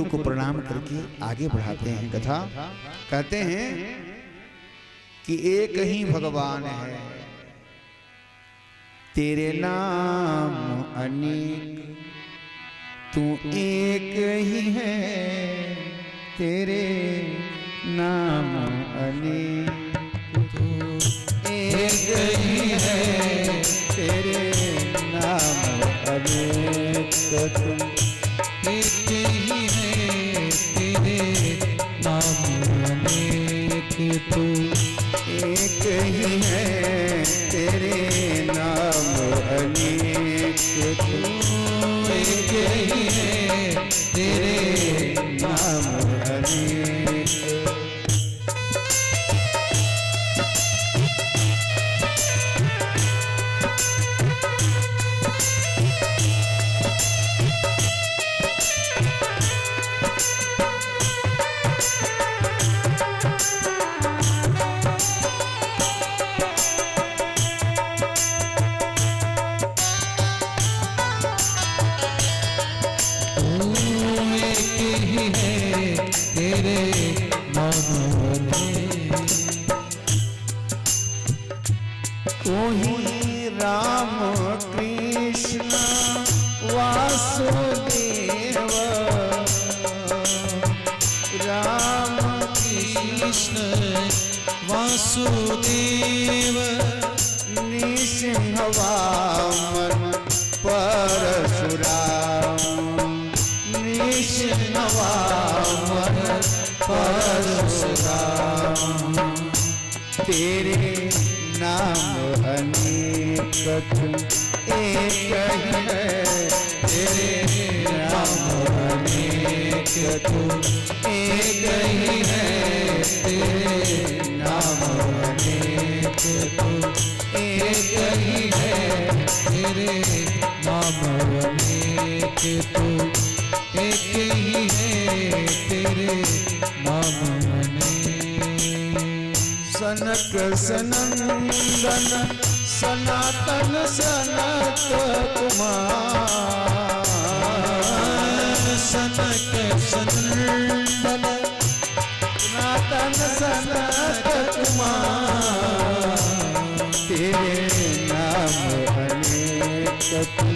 को प्रणाम करके आगे बढ़ाते हैं कथा। कहते हैं कि एक ही भगवान है, तेरे नाम अनेक, तू एक ही है, तेरे नाम अनेक, तू एक ही है, तेरे नाम अनेक, तू एक ही है, तेरे नाम अनेक, तू एक ही है, तेरे नाम अनेक, तू एक ही है, तेरे नाम अनेक। कोई राम कृष्ण वासुदेव, राम कृष्ण वासुदेव, नृसिंह वामन परशुराम, नृसिंह वामन परशुराम, तेरे नाम अनेक, तू एक ही है, तेरे नाम अनेक, तू एक ही है, तेरे नाम अनेक, तू एक ही है, तेरे नाम अनेक, तू एक ही है, तेरे नाम अनेक। सनक सनंदन सनातन सनत कुमार, सनक सनंदन सनातन सनत कुमार, तेरे नाम अनेक, तू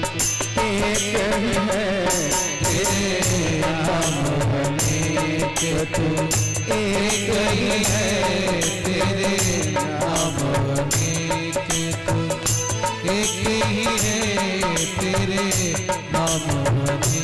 एक ही है, तेरे नाम अनेक, तू एक ही है, तेरे नाम अनेक, तू एक ही है, तेरे नाम अनेक।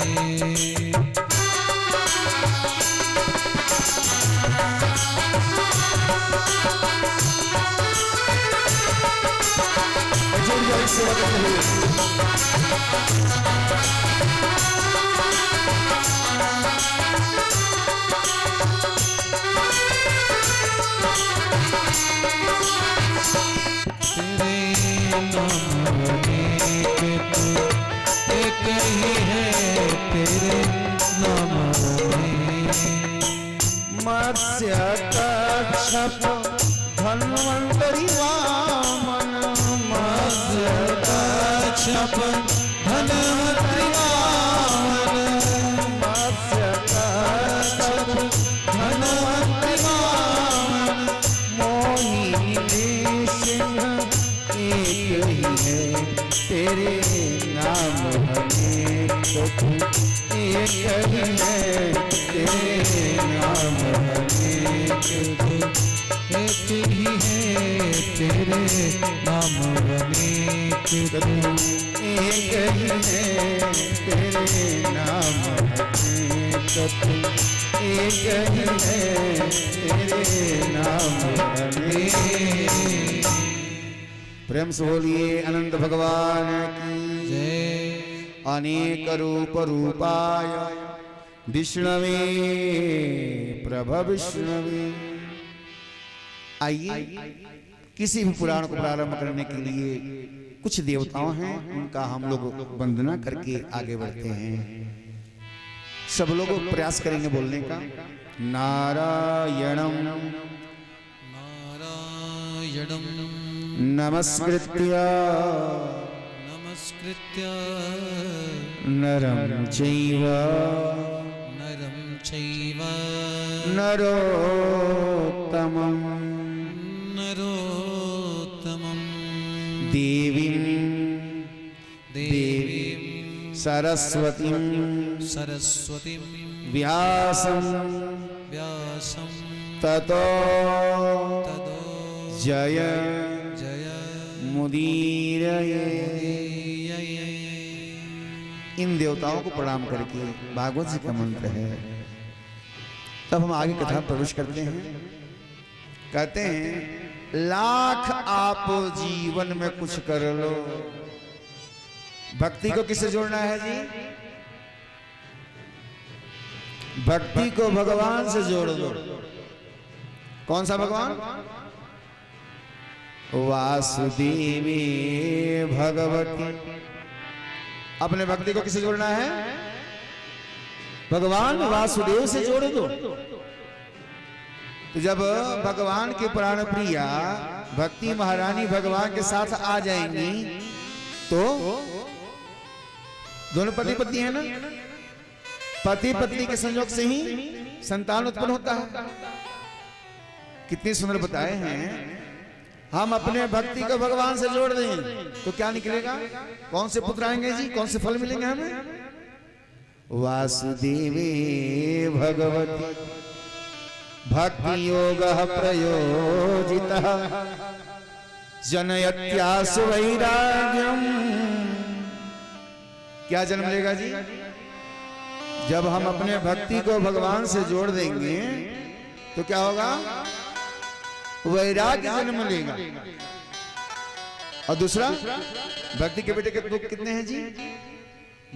मत्स्य कच्छप धन्वंतरि वामन, मत्स्य कच्छप धन्वंतरि वामन, मत्स्य कच्छप धन्वंतरि वामन, मोहिनी नृसिंह एक ही है, तेरे नाम अनेक, तू एक ही है, तेरे नाम अनेक, तू एक ही है, तेरे नाम अनेक, तू एक ही है, तेरे नाम अनेक, तू एक ही है, तेरे नाम अनेक। प्रेम से बोलिए अनंत भगवान की जय। अनेक रूप रूपाय विष्णवे प्रभ विष्णवे। आइए किसी भी पुराण को प्रारंभ करने के लिए कुछ देवताओं हैं, उनका हम लोग वंदना करके आगे बढ़ते हैं। सब लोग प्रयास करेंगे बोलने का। नारायणं नारायणं नमस्कृत्य नमस्कृत्य नरं चैव नरं चैव नरोत्तमं नरोत्तमं देवीं देवीं सरस्वतीं सरस्वतीं व्यासं व्यासं ततो ततो जय जय मुदीरये। इन देवताओं को प्रणाम करके भागवत जी का मंत्र है। तब हम आगे कथा में प्रवेश करते हैं। कहते हैं लाख आप जीवन में कुछ कर लो। भक्ति को किससे जोड़ना है जी? भक्ति को भगवान से जोड़ दो। कौन सा भगवान? वासुदेवी भगवती। अपने भक्ति को किससे जोड़ना है? भगवान वासुदेव से जोड़ दो। तो जब भगवान की प्राण प्रिया भक्ति महारानी भगवान के साथ आ जाएंगी तो दोनों पति पत्नी है ना, पति पत्नी के संयोग से ही संतान उत्पन्न होता है। कितने सुंदर बताए हैं। हम अपने भक्ति को भगवान से जोड़ दें तो क्या निकलेगा? कौन से पुत्र आएंगे जी? कौन से फल मिलेंगे हमें? वासुदेवी भगवती भक्ति योग प्रयोजितः जनयत्यासु वैराग्यम। क्या जन्म लेगा जी? जब हम अपने भक्ति को भगवान से जोड़ देंगे तो क्या होगा? वैराग्य जन्म लेगा। और दूसरा, भक्ति के बेटे कितने हैं जी?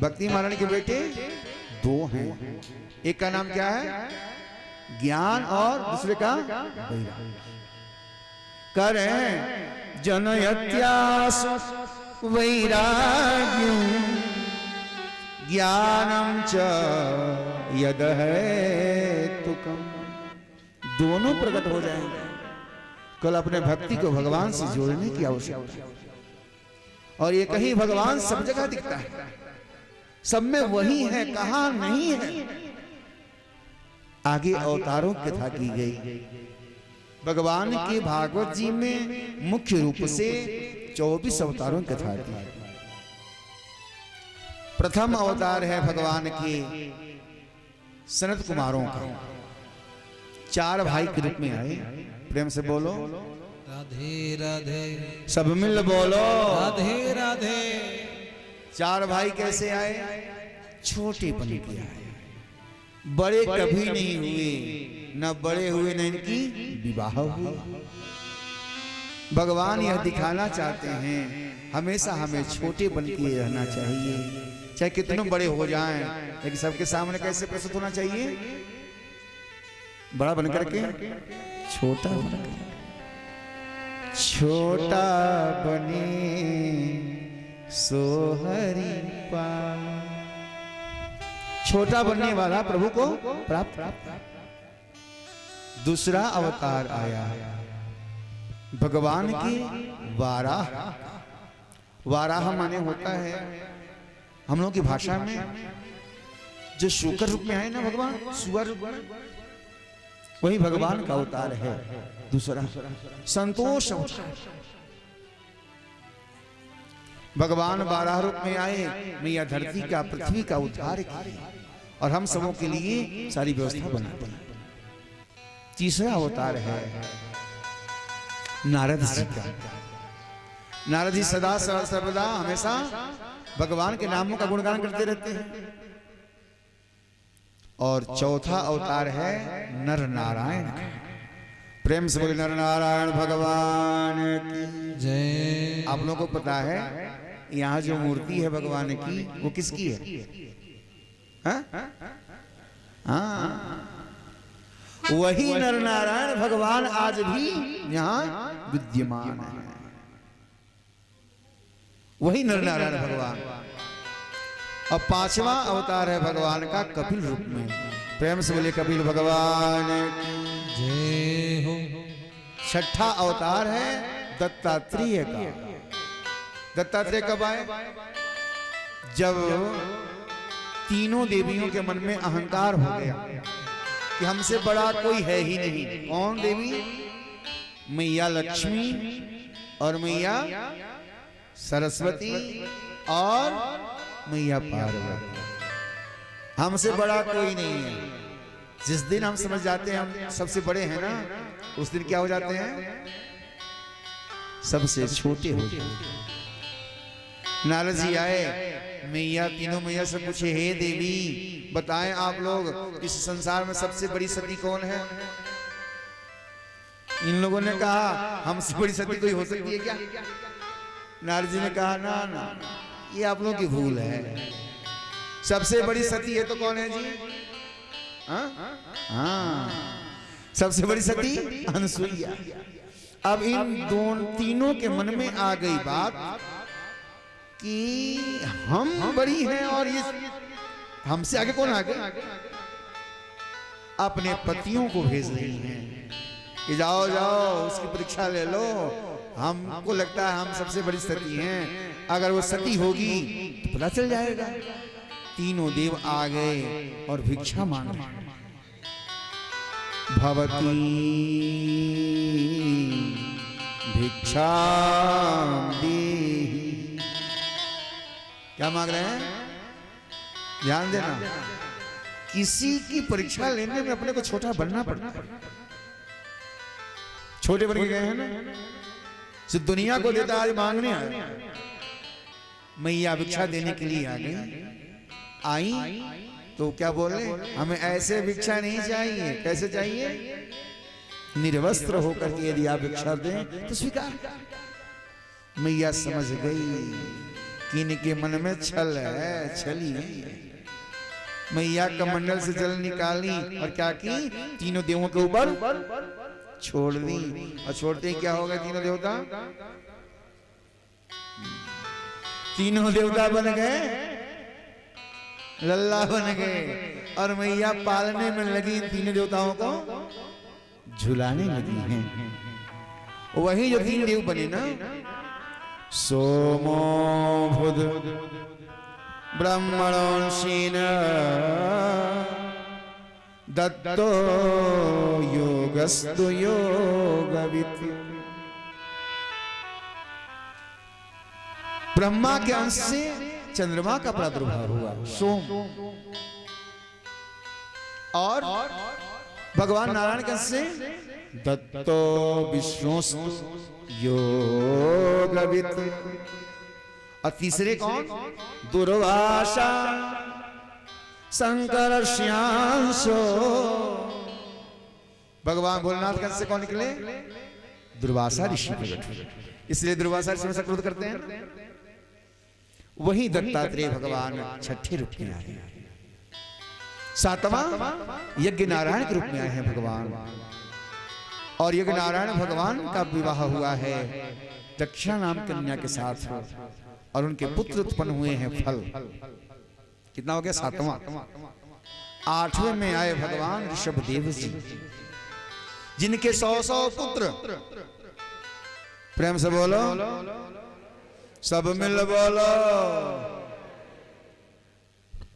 भक्ति महारानी के बेटे दो हैं। एक का नाम क्या है? ज्ञान, और दूसरे का वैराग्य। करें जनयत्यासु वैराग्यम ज्ञानम च यद है तुकम। दोनों प्रकट हो जाएंगे। कल अपने भक्ति को भगवान से जोड़ने की आवश्यकता है। और ये कहीं भगवान सब जगह दिखता है, सब में वही है, कहां नहीं है। आगे अवतारों की कथा की गई। भगवान के भागवत जी में मुख्य रूप से 24 अवतारों की कथा की। प्रथम अवतार है भगवान के सनत कुमारों का। 4 भाई के रूप में आए। प्रेम से बोलो राधे राधे। सब मिल बोलो राधे राधे। 4 भाई कैसे आए? छोटे बन के आए। बड़े कभी नहीं हुए, न बड़े हुए न इनकी विवाह हुआ। भगवान यह दिखाना चाहते हैं हमेशा हमें छोटे बन के रहना चाहिए। चाहे कितने बड़े हो जाएं, लेकिन सबके सामने कैसे प्रस्तुत होना चाहिए? बड़ा बनकर के छोटा बन। छोटा बने सो हरि पाए। छोटा बनने वाला प्रभु को प्राप्त। दूसरा अवतार आया भगवान की वाराह। वाराह माने होता है हम लोग की भाषा में जो शुकर रूप में आए ना भगवान, सुअर रूप में, वही भगवान का अवतार है। दूसरा संतोष अवतार। भगवान वाराह रूप में आए, मैया धरती का पृथ्वी का उद्धार किया और हम सबों के लिए सारी व्यवस्था बना दी। तीसरा अवतार है नारद जी का। नारद जी सदा सर्वदा हमेशा भगवान के नामों का गुणगान करते रहते हैं। और चौथा अवतार है नर नारायण का। प्रेम से बोले नर नारायण भगवान की जय। आप लोगों को पता है यहाँ जो मूर्ति है भगवान की वो किसकी है? हाँ, वही नर नारायण भगवान आज भी यहाँ विद्यमान है। वही नर नारायण भगवान। और 5वां अवतार है भगवान का कपिल रूप में। प्रेम से बोले कपिल भगवान जय हो। 6ठा अवतार है दत्तात्रेय का। दत्तात्रेय कब आए? जब तीनों देवियों के मन में अहंकार हो गया। कि हमसे बड़ा कोई है ही नहीं। कौन देवी? मैया लक्ष्मी और मैया सरस्वती और मैया पार्वती। हमसे बड़ा कोई नहीं है। जिस दिन हम समझ जाते हैं हम सबसे बड़े हैं ना, उस दिन क्या हो जाते हैं? सबसे छोटे हो जाते हैं। नारद जी आए, मैया तीनों मैया से पूछे, हे देवी बताएं आप लोग इस संसार में सबसे बड़ी सती कौन है? इन लोगों ने कहा हमसे बड़ी सती कोई हो सकती है क्या? नारद जी ने कहा ना ना, ये आप लोगों की भूल है। सबसे बड़ी सती है तो कौन है जी? हाँ, सबसे बड़ी सती अनसुईया। अब इन तीनों के मन में आ गई बात कि हम बड़ी हैं और ये हमसे आगे कौन आ गए? अपने पतियों को भेज रही हैं कि जाओ जाओ उसकी परीक्षा ले लो, हमको लगता है हम सबसे बड़ी सती हैं, अगर वो सती होगी तो पता चल जाएगा। तीनों देव आ गए और भिक्षा मांग रहे। भवती भिक्षा देहि। क्या मांग रहे हैं? ध्यान देना, किसी की परीक्षा लेने में अपने को छोटा बनना पड़ता है। छोटे बन के गए हैं ना, सिर्फ दुनिया को देता आज मांगने आया। मैया भिक्षा देने के लिए आ गई। आई तो क्या बोले, हमें ऐसे भिक्षा नहीं चाहिए। कैसे चाहिए? निर्वस्त्र होकर के यदि आप भिक्षा दें तो स्वीकार। मैया समझ गई कि इनके मन में छल है, छली है। मैया कमंडल से जल निकाली और क्या की? तीनों देवों के ऊपर छोड़ दी। और छोड़ते ही क्या हो गए? तीनों देवता, तीनों देवता बन गए, लल्ला बन गए। और मैया पालने में लगी इन तीनों देवताओं को, झुलाने लगी हैं। वही जो तीन देव बने ना, सोमो बुध ब्रह्मणोंशीन दत्तो योगस्तु योगवित्। ब्रह्मा के अंश से चंद्रमा का प्रादुर्भाव हुआ, सोम। और भगवान नारायण के अंश से दत्तो विष्णुस्तु योगवित्। और तीसरे कौन? दुर्वासा संकर्ष्यांशो। भगवान भोलेनाथ के अंश से कौन निकले? दुर्वासा ऋषि प्रकट हुए। इसलिए दुर्वासा ऋषि में से क्रोध करते हैं। वही दत्तात्रेय भगवान छठे रूप में आए। सातवां यज्ञ नारायण के रूप में आए हैं भगवान। और यज्ञ नारायण भगवान का विवाह हुआ है दक्षा नाम कन्या के साथ, और उनके पुत्र उत्पन्न हुए हैं फल। कितना हो गया? सातवां। आठवें में आए भगवान ऋषभदेव जी, जिनके 100 पुत्र। प्रेम से बोलो, सब मिल बोलो,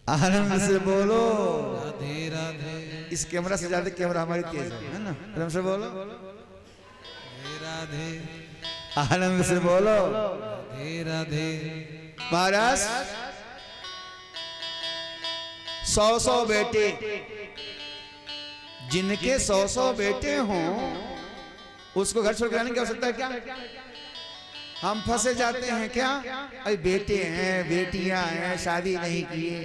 आनंद से बोलो। राधे राधे। इस कैमरा से ज्यादा कैमरा हमारी तेज है ना? प्रेम से बोलो, राधे। आनंद से बोलो, राधे राधे। महाराज 100 बेटे, जिनके 100 बेटे हों उसको घर छोड़ के आने की आवश्यकता है क्या? हम फंसे जाते हैं क्या? अरे बेटे हैं, बेटियां हैं, शादी नहीं किए,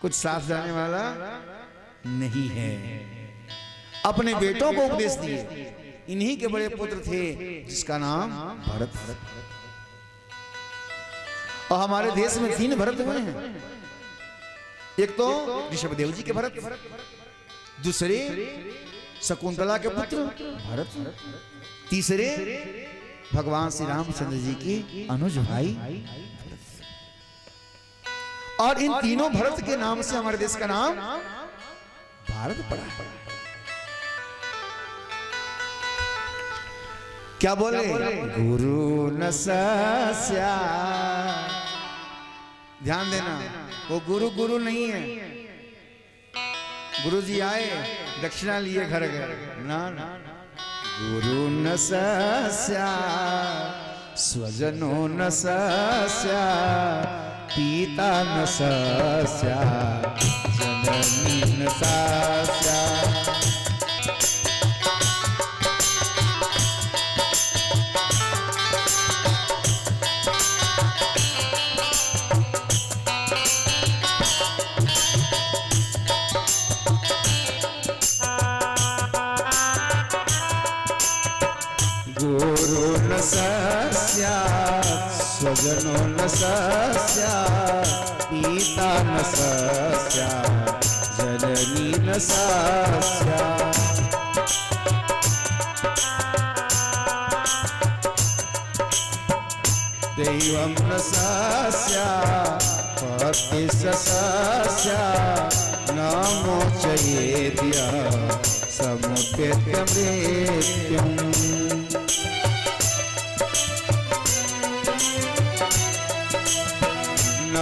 कुछ साथ जाने वाला नहीं है। अपने बेटों को उपदेश दिए। इन्हीं के बड़े पुत्र थे जिसका नाम भरत। और हमारे देश में 3 भरत हुए हैं। एक तो ऋषभदेव जी के भरत, दूसरे शकुंतला के पुत्र भरत, तीसरे भगवान श्री रामचंद्र जी की अनुज भाई भरत। और इन तीनों भरत के नाम से हमारे देश का नाम भारत पड़ा। क्या बोले? गुरु न सस्या। ध्यान देना, वो गुरु गुरु नहीं है, गुरुजी आए, दक्षिणा लिए घर गए। ना ना, गुरु न सस्या स्वजनो न सस्या, पिता न सस्या जननी न सस्या। गुरु न सस्या स्वजनो न सस्या, पिता न सस्या जननी न सस्या। दैवं न सस्या पति सस्या, न मोचयेद्य समुपेत्य मृत्युम्। न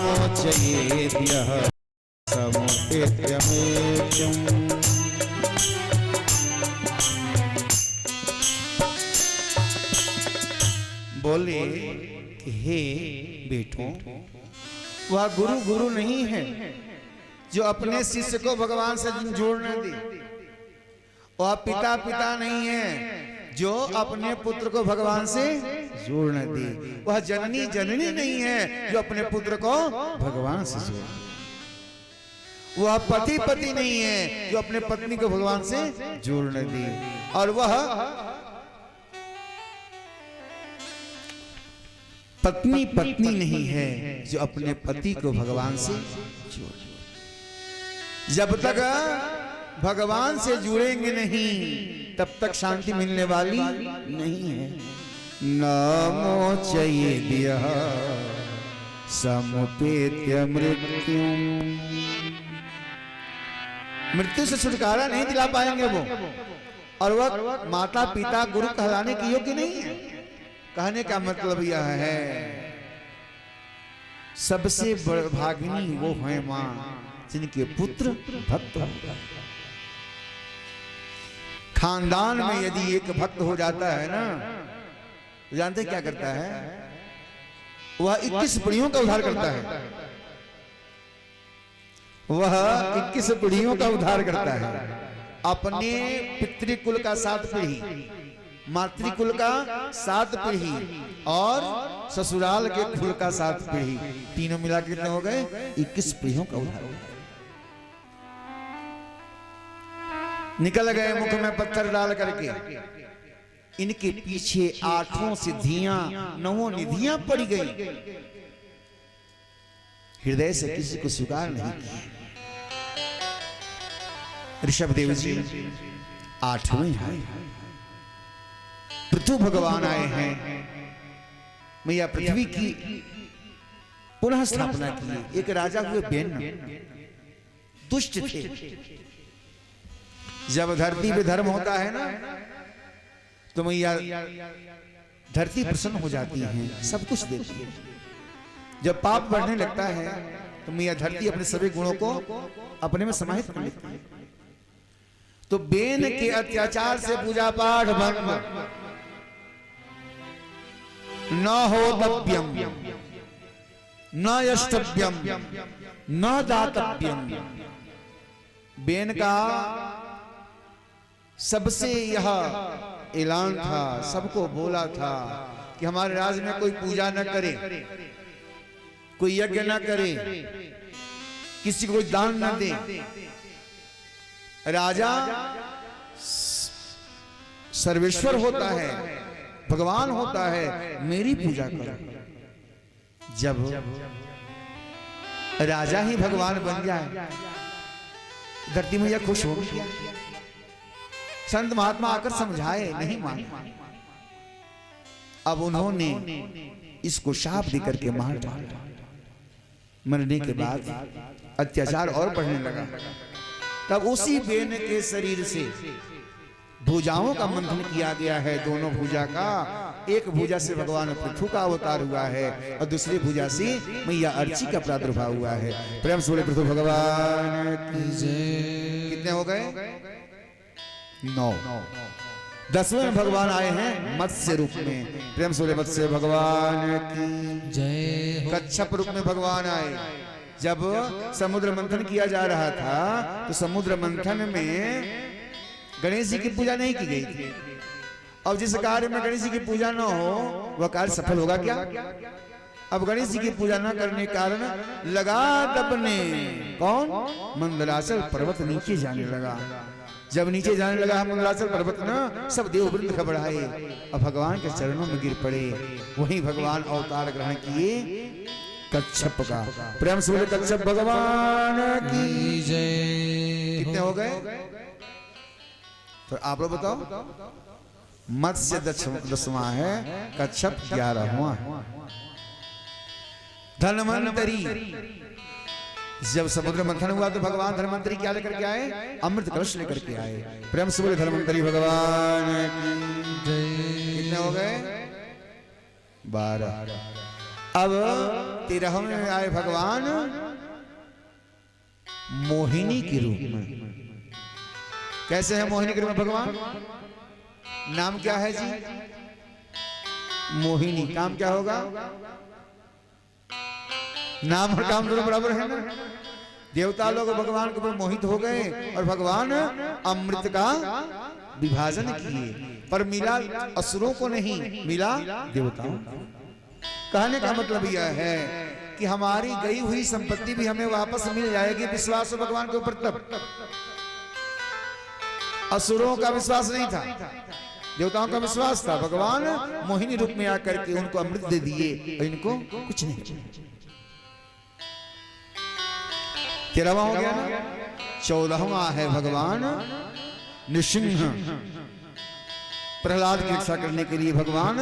मोचयेद्य समुपेत्य मृत्युम्। बोले कि हे बेटों, वह गुरु गुरु नहीं है जो अपने शिष्य को भगवान से जोड़ने दे। वह पिता पिता नहीं है जो अपने पुत्र को भगवान से जोड़ने दे। वह जननी जननी नहीं है जो अपने पुत्र को भगवान से जोड़े। वह पति पति नहीं है जो अपने पत्नी को भगवान से जोड़ने दे। और वह पत्नी पत्नी नहीं है जो अपने पति को भगवान से जोड़े। जब तक भगवान से जुड़ेंगे नहीं तब तक शांति मिलने वाली नहीं है। न मोचयेद्य समुपेत्य मृत्युम्। मृत्यु से छुटकारा नहीं दिला पाएंगे वो, और वह माता पिता गुरु कहलाने की योग्य नहीं है। कहने का मतलब यह है, सबसे भागिनी वो है मां जिनके पुत्र भक्त हो। खानदान में यदि एक भक्त हो जाता है ना, तो जानते क्या करता है? वह 21 पीढ़ियों का उद्धार करता है। वह 21 पीढ़ियों का उद्धार करता है। अपने पितृकुल का 7 पीढ़ी, मातृकुल का 7 पीढ़ी और ससुराल के कुल का 7 पीढ़ी, तीनों मिला के कितने हो गए? 21 पीढ़ियों का उद्धार। निकल गए मुख में पत्थर डाल करके। इनके पीछे 8 सिद्धियां 9 निधियां पड़ी गई। हृदय से किसी को स्वीकार नहीं किया। ऋषभदेव जी 8वें हैं। पृथु भगवान आए हैं, मैया पृथ्वी की पुनः स्थापना की। एक राजा हुए बेन, दुष्ट थे। जब धरती पे धर्म होता है ना, तो मैया धरती प्रसन्न हो जाती है, सब कुछ देती है। जब पाप बढ़ने लगता है तो मैया धरती अपने सभी गुणों को अपने में समाहित कर लेती है। तो बेन के अत्याचार से पूजा पाठ भंग, न होतव्यम न यष्टव्यम न दातव्यम। बेन का सबसे यह ऐलान था, सबको बोला था कि हमारे राज्य में कोई पूजा न करे, कोई यज्ञ न करे, किसी को कोई दान न दे। राजा सर्वेश्वर होता है, भगवान होता है, मेरी पूजा करो। जब राजा ही भगवान बन जाए, धरती मैया खुश हो गई। संत महात्मा आकर समझाए, नहीं माने। अब उन्होंने इसको शाप देकर के मार डाला। मरने के बाद अत्याचार और बढ़ने लगा। तब उसी बेन के शरीर से भुजाओं का मंथन किया गया है, दोनों भुजा का, एक भुजा से भगवान पृथु का अवतार हुआ है और दूसरी भुजा से मैया अर्ची का प्रादुर्भाव हुआ है। प्रेम से बोले पृथु भगवान की जय। कितने हो गए? 9। 10वें में भगवान आए हैं मत्स्य रूप में। प्रेम से बोले मत्स्य भगवान की जय। कच्छप रूप में भगवान आए। जब समुद्र मंथन किया जा रहा था तो समुद्र मंथन में गणेश जी की पूजा नहीं की गई थी। अब जिस कार्य में गणेश जी की पूजा न हो वह कार्य सफल होगा क्या? अब गणेश जी की पूजा न करने के कारण लगा दबने। कौन? मंदराचल पर्वत नीचे जाने लगा। जब नीचे जाने लगा मंदराचल पर्वत ना, सब देववृंद घबराए और भगवान के चरणों में गिर पड़े। वहीं भगवान अवतार ग्रहण किए कच्छप का। प्रेम से बोले कच्छप भगवान की जय। कितने हो गए? तो आप लोग बताओ। मत्स्य 10वां है, कच्छप 11वां है। धन्वंतरी जब समुद्र मंथन हुआ तो भगवान धन्वंतरी क्या लेकर के आए? अमृत कलश लेकर के आए। प्रेम से बोले धन्वंतरी भगवान की जय। कितने हो गए? 12। अब 13वें में आए भगवान मोहिनी के रूप में। कैसे है मोहिनी के रूप में भगवान? नाम क्या है जी? मोहिनी। काम क्या होगा? नाम और काम दोनों बराबर है ना। देवता लोग भगवान के ऊपर मोहित हो गए और भगवान अमृत का विभाजन किए, पर मिला असुरों को नहीं, मिला देवताओं को। कहने का मतलब यह है कि हमारी गई हुई संपत्ति भी हमें वापस मिल जाएगी। विश्वास हो भगवान के ऊपर तब। असुरों का विश्वास नहीं था, देवताओं का विश्वास था। भगवान मोहिनी रूप में आकर के उनको अमृत दे दिए और इनको कुछ नहीं। 13वां हो गया ना। 14वां है भगवान नृसिंह। प्रहलाद की रक्षा करने के लिए भगवान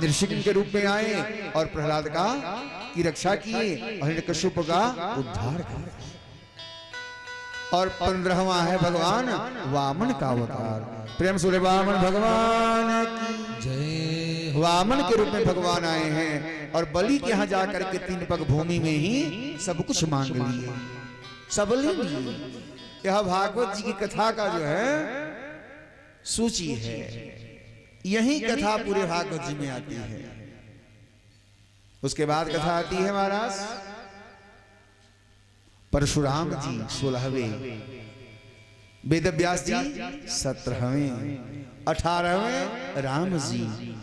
नृसिंह के रूप में आए और प्रहलाद का की रक्षा किए और हिरण्यकश्यप का उद्धार किया। और 15वां है भगवान वामन का अवतार। प्रेम से वामन भगवान की जय। वामन के रूप में भगवान आए हैं और बलि के यहाँ जाकर के 3 पग भूमि में ही सब कुछ मांग लिए, सब ले लिए। यह भागवत जी की कथा का जो है सूची है। यही कथा पूरे भागवत जी में आती है। उसके बाद कथा आती है महाराज परशुराम जी 16वें, वेद व्यास जी 17वें, 18वें राम जी,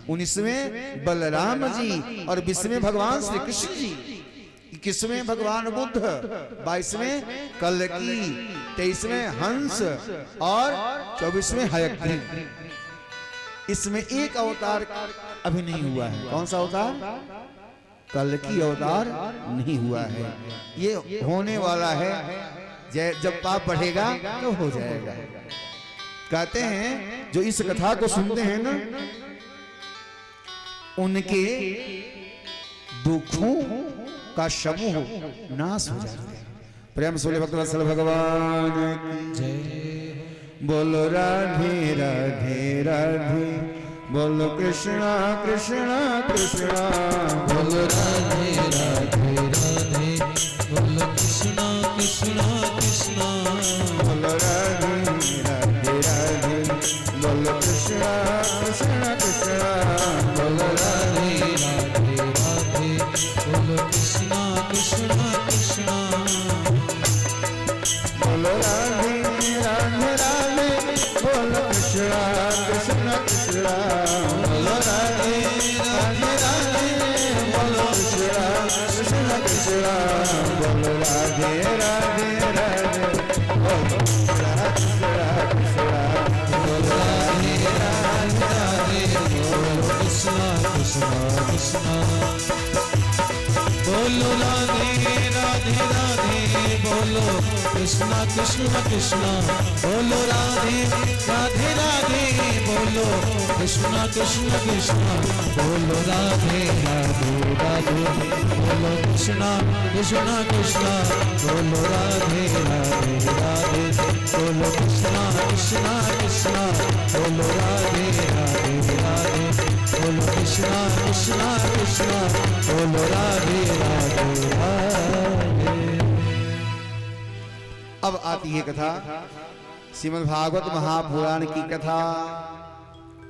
19वें बलराम जी और 20वें भगवान श्री कृष्ण जी, 21वें भगवान बुद्ध, 22वें कल्की, 23वें हंस और 24वें हयग्रीव। इसमें एक अवतार अभी नहीं हुआ है। कौन सा अवतार? कल्की अवतार नहीं हुआ है। ये होने वाला है। जब पाप बढ़ेगा तो हो जाएगा। कहते हैं जो इस कथा को सुनते हैं ना, उनके दुखों का समूह नाश हो जाता है। प्रेम से भक्तवत्सल भगवान की जय। बोलो राधे राधे राधे, बोलो कृष्णा कृष्णा कृष्णा, बोलो राधे राधे राधे, बोलो कृष्णा कृष्णा कृष्णा, बोलो राधे राधे राधे, बोलो कृष्णा कृष्णा कृष्णा, बोलो राधे राधे राधे, बोलो कृष्णा कृष्णा कृष्णा, बोलो राधे राधे राधे, बोलो कृष्णा कृष्णा कृष्णा, बोलो राधे राधे राधे, बोलो कृष्णा कृष्णा कृष्णा, बोलो राधे राधे राधे, बोलो कृष्णा कृष्णा, बोलो राधे राधे राधे, बोलो कृष्णा कृष्णा कृष्णा, बोलो राधे राधे राधे, बोलो कृष्णा कृष्णा कृष्णा, बोलो राधे राधे राधे, बोलो कृष्णा कृष्णा कृष्णा, बोलो राधे राधे राधे, बोलो कृष्णा कृष्णा कृष्णा, बोलो राधे राधे राधे, बोलो कृष्णा कृष्णा कृष्णा, बोलो राधे राधे राधे, बोलो कृष्णा कृष्णा कृष्णा बोलो राधे राधे राधे। अब आती है कथा, श्रीमद् भागवत महापुराण की कथा।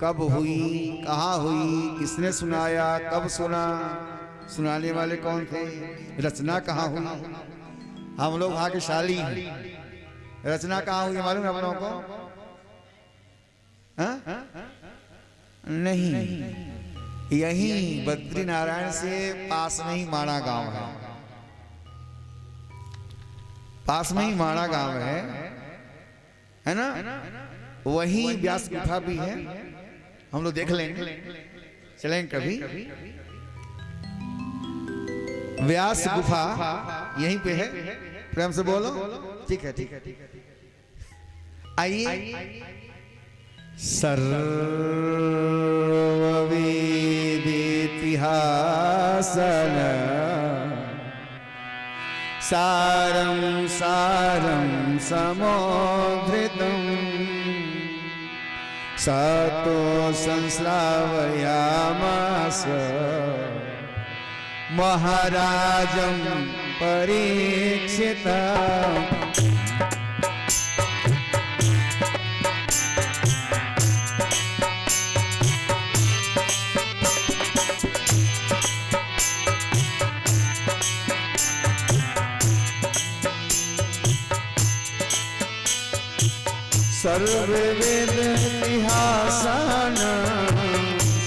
कब हुई, कहाँ हुई, किसने सुनाया, कब सुना, सुनाने वाले कौन थे, रचना कहाँ हुई। हम लोग भाग्यशाली हैं। रचना कहाँ हुई मालूम है आप लोगों को? हाँ? नहीं, यही बद्री नारायण से पास में ही माणा गांव है। पास में ही माणा गांव है ना? वही व्यास गुफा भी है। हम लोग देख लेंगे, चलेंगे कभी। व्यास गुफा यहीं पे है। प्रेम से बोलो। ठीक है, ठीक है, ठीक है। आइए। सर्ववेदितिहासन सारं सारं समोधृतं सतो संश्रावयामास महाराजं परीक्षितम्। सर्ववेद इतिहासन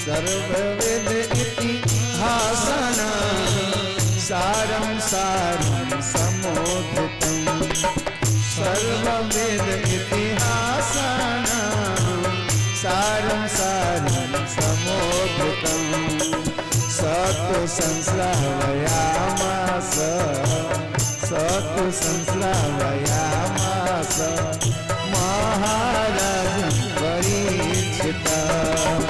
सर्ववेद इतिहासन सारं सारं समोधृतं सर्ववेद इतिहासन सारं सारं समोधृतं सतु संश्रावयामास सतु संश्रावयामास महाराजं परीक्षितम्।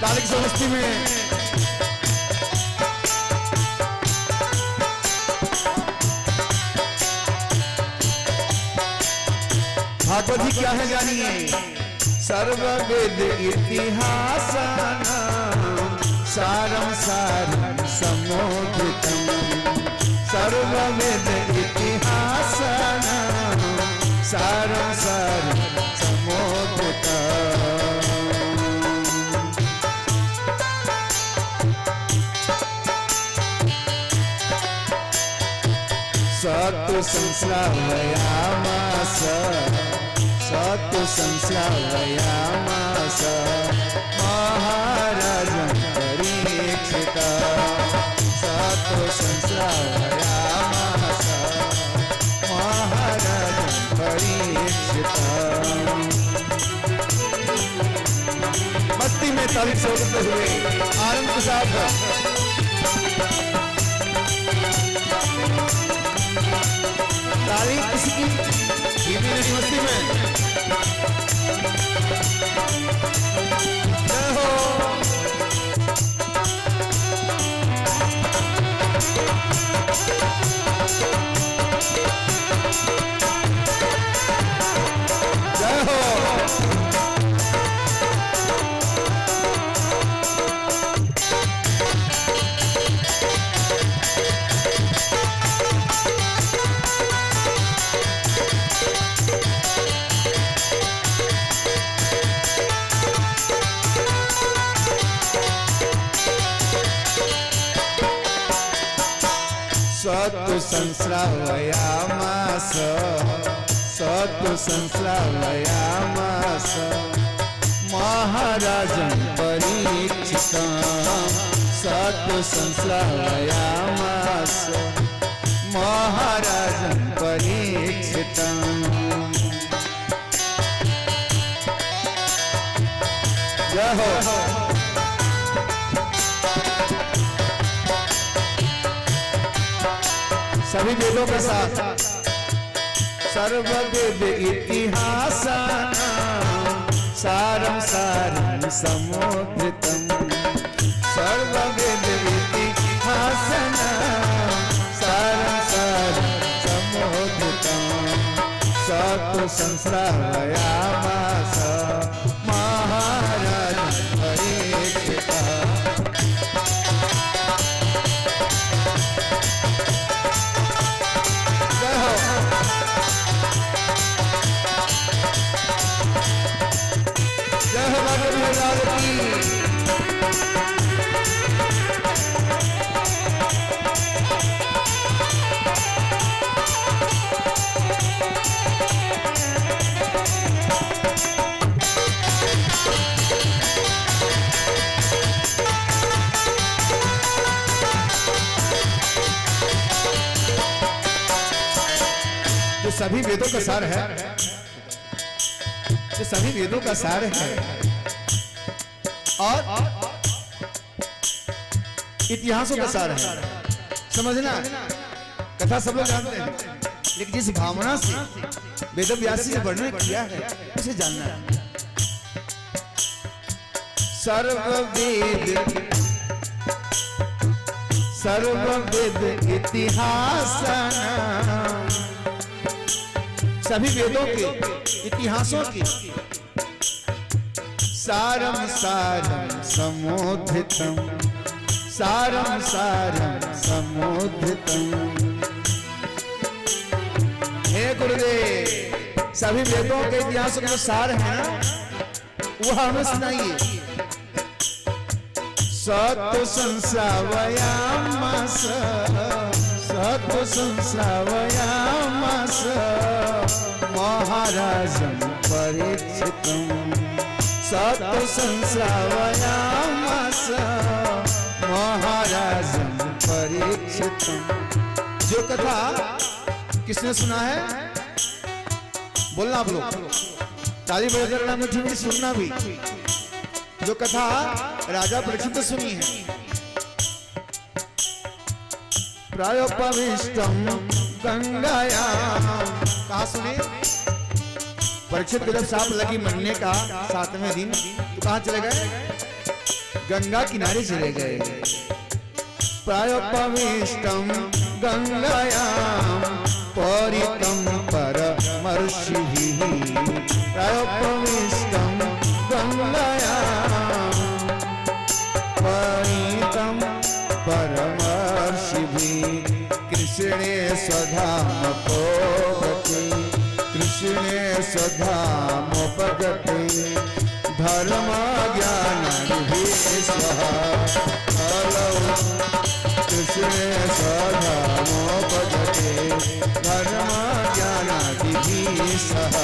तालिक समस्ती में भागवत जी क्या है जानिए। सर्ववेद इतिहासन सारं सारं समोधृतं सर्ववेद इतिहासन सारं सारं समोधृतम्। सतु संश्रावयामास सतु संश्रावयामास महाराजं परीक्षितम्। सतु संश्रावयामास महाराजं परीक्षितम्। मस्ती में तारीफ से उड़ते हुए आनंद के साथ तारीफ किसी की मस्ती में जय हो। जय हो। सतु संश्रावयामास सतु संश्रावयामास महाराजं परीक्षितम्। सतु संश्रावयामास महाराजं परीक्षितम्। जय हो। सभी वेदों के साथ सर्ववेद इतिहासन सारं सारं समोधृतं सर्ववेद इतिहासन सारं सारं संश्रावयामास महाराज परीक्षिता। जय हो बाबा महाराज की। जो सभी वेदों का सार है, जो सभी वेदों का सार है और इतिहासों का सार है। समझना, कथा सब लोग जानते हैं, लेकिन जिस भावना से वेद व्यास जी ने वर्णन किया है उसे जानना है। सर्ववेद इतिहास, सभी वेदों के इतिहासों की सारम सारम समुद्धितम, सारम सारम समुद्धितम। हे गुरुदेव, सभी वेदों के इतिहासों का सार है ना, वो हमें सुनाइए। सत्व संश्रावयामास, सत्व संश्रावयामास महाराजं परीक्षितम्, सत्व संश्रावयामास महाराजं परीक्षितम्। जो कथा किसने सुना है? बोलना आप लोग, ताली बजाना, मुझे भी सुनना भी। जो कथा राजा परीक्षित ने सुनी है, प्रायोपविष्टम गंगायाम, कहा सुने? परीक्षित को जब सांप लगी मरने का 7वें दिन, तो कहाँ चले गए? गंगा किनारे चले गए। प्रायोपविष्टम गंगायाम परितम परमर्षिभिः, प्रायोपविष्टम गंगायाम परितम परमर्षिभिः, कृष्णे स्वधामोपगते, कृष्णे स्वधामोपगते, धर्म ज्ञानानिभिः स्वः, कृष्णे स्वधामोपगते, धर्म ज्ञानादिभिः सह।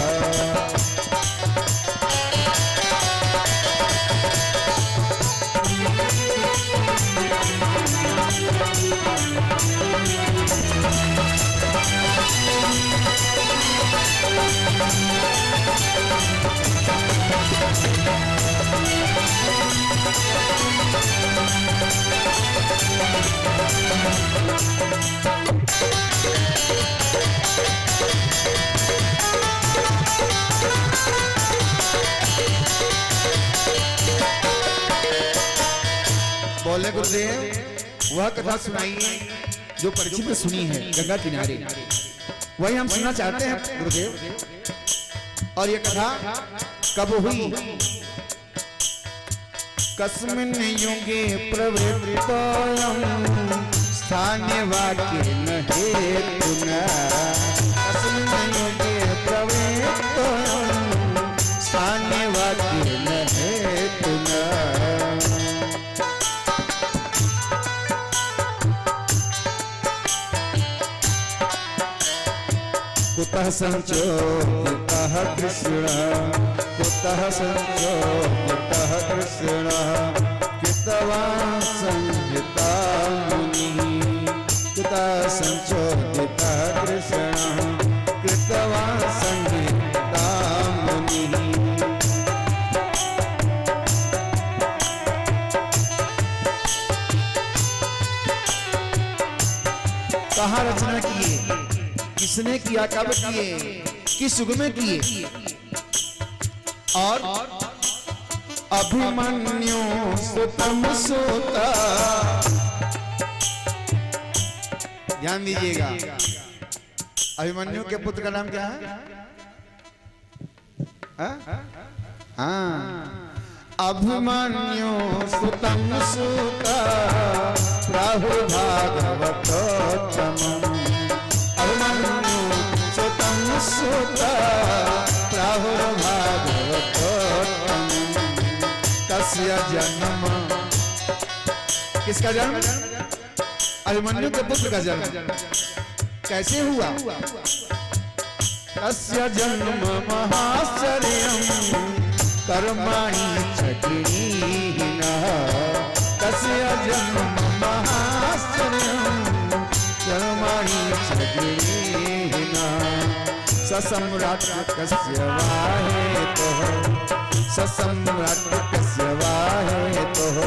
बोले गुरुदेव, वह कथा सुनाइए जो परीक्षित ने सुनी है गंगा किनारे, वही हम सुनना चाहते हैं गुरुदेव। और ये कथा कब हुई? कस्मिन् युगे प्रवृत्तोऽयं स्थाने वाक्येन हेतुना, कस्मिन् युगे प्रवृत्तोऽयं स्थाने वाक्येन हेतुना। कुतः संचोदितः कृष्णः, कुतः संचोदितः कृष्णः, कृतवान् संहितां मुनिः, कुतः संचोदितः कृष्णः, कृतवान् संहितां मुनिः। कहाँ रचना किए, किसने किया, कब किए, किस युग में किए? और अभिमन्यु सुतम सुता, ध्यान दीजिएगा, अभिमन्यु के पुत्र का नाम क्या है? अभिमन्यु सुतं सुता प्राहुर्भागवतोत्तमम् अभिमन्यु सुतं सुता प्राहुर्भागवतोत्तमम् तस्य जन्म किसका जन्म अभिमन्यु के पुत्र का जन्म कैसे हुआ तस्य जन्म महाश्चर्यम् कर्माणि चक्रीहिनः तस्य जन्म महाश्चर्यम् कर्माणि चक्रीहिनः ससम्राट् कस्य वा हेतुः ससम्राट् कस्य वा हेतुः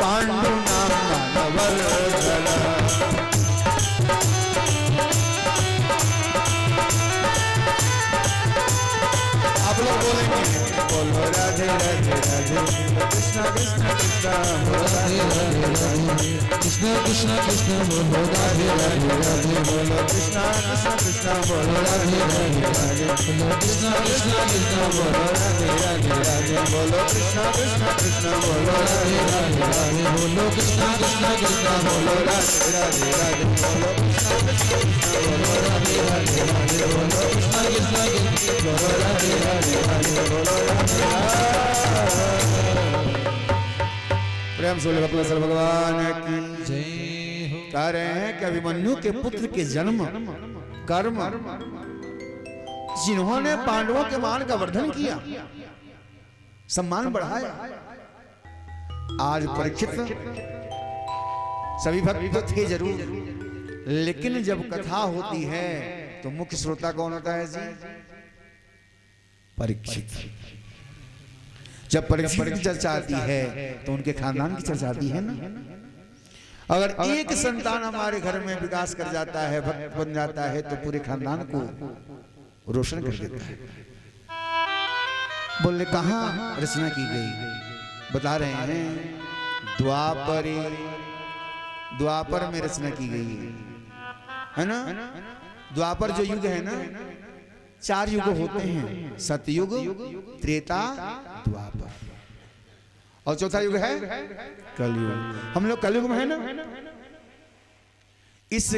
पाण्डुनां मानवर्धनः आप लोग बोलेंगे बोलो राधे राधे राधे कृष्णा कृष्णा कृष्णा राधे राधे राधे कृष्णा कृष्णा कृष्णा बोलो राधे राधे राधे बोलो कृष्णा कृष्णा कृष्णा बोलो राधे राधे राधे बोलो कृष्णा कृष्णा कृष्णा बोलो राधे राधे राधे बोलो कृष्णा कृष्णा कृष्णा बोलो राधे राधे राधे बोलो कृष्णा कृष्णा कृष्णा बोलो राधे राधे राधे बोलो कृष्णा कृष्णा कृष्णा बोलो राधे राधे राधे बोलो कृष्णा कृष्णा कृष्णा बोलो राधे राधे राधे बोलो राधे प्रेम से बोलो भगवान की जय हो। कह रहे हैं कि अभिमन्यु के पुत्र के जन्म कर्म जिन्होंने पांडवों के मान का वर्धन किया सम्मान बढ़ाया आज परीक्षित सभी भक्त तो थे जरूर लेकिन जब कथा होती है तो मुख्य श्रोता कौन होता है जी परीक्षित जब परीक्षित की चर्चा आती है तो उनके खानदान की चर्चा आती है ना अगर एक संतान हमारे घर में विकास कर जाता है भक्त बन जाता है तो पूरे खानदान को रोशन कर देता है बोले कहाँ रचना की गई बता रहे हैं द्वापर में रचना की गई है ना द्वापर जो युग है ना 4 युग होते हैं सतयुग त्रेता द्वापर और चौथा युग है कलयुग हम लोग कलयुग में है ना इस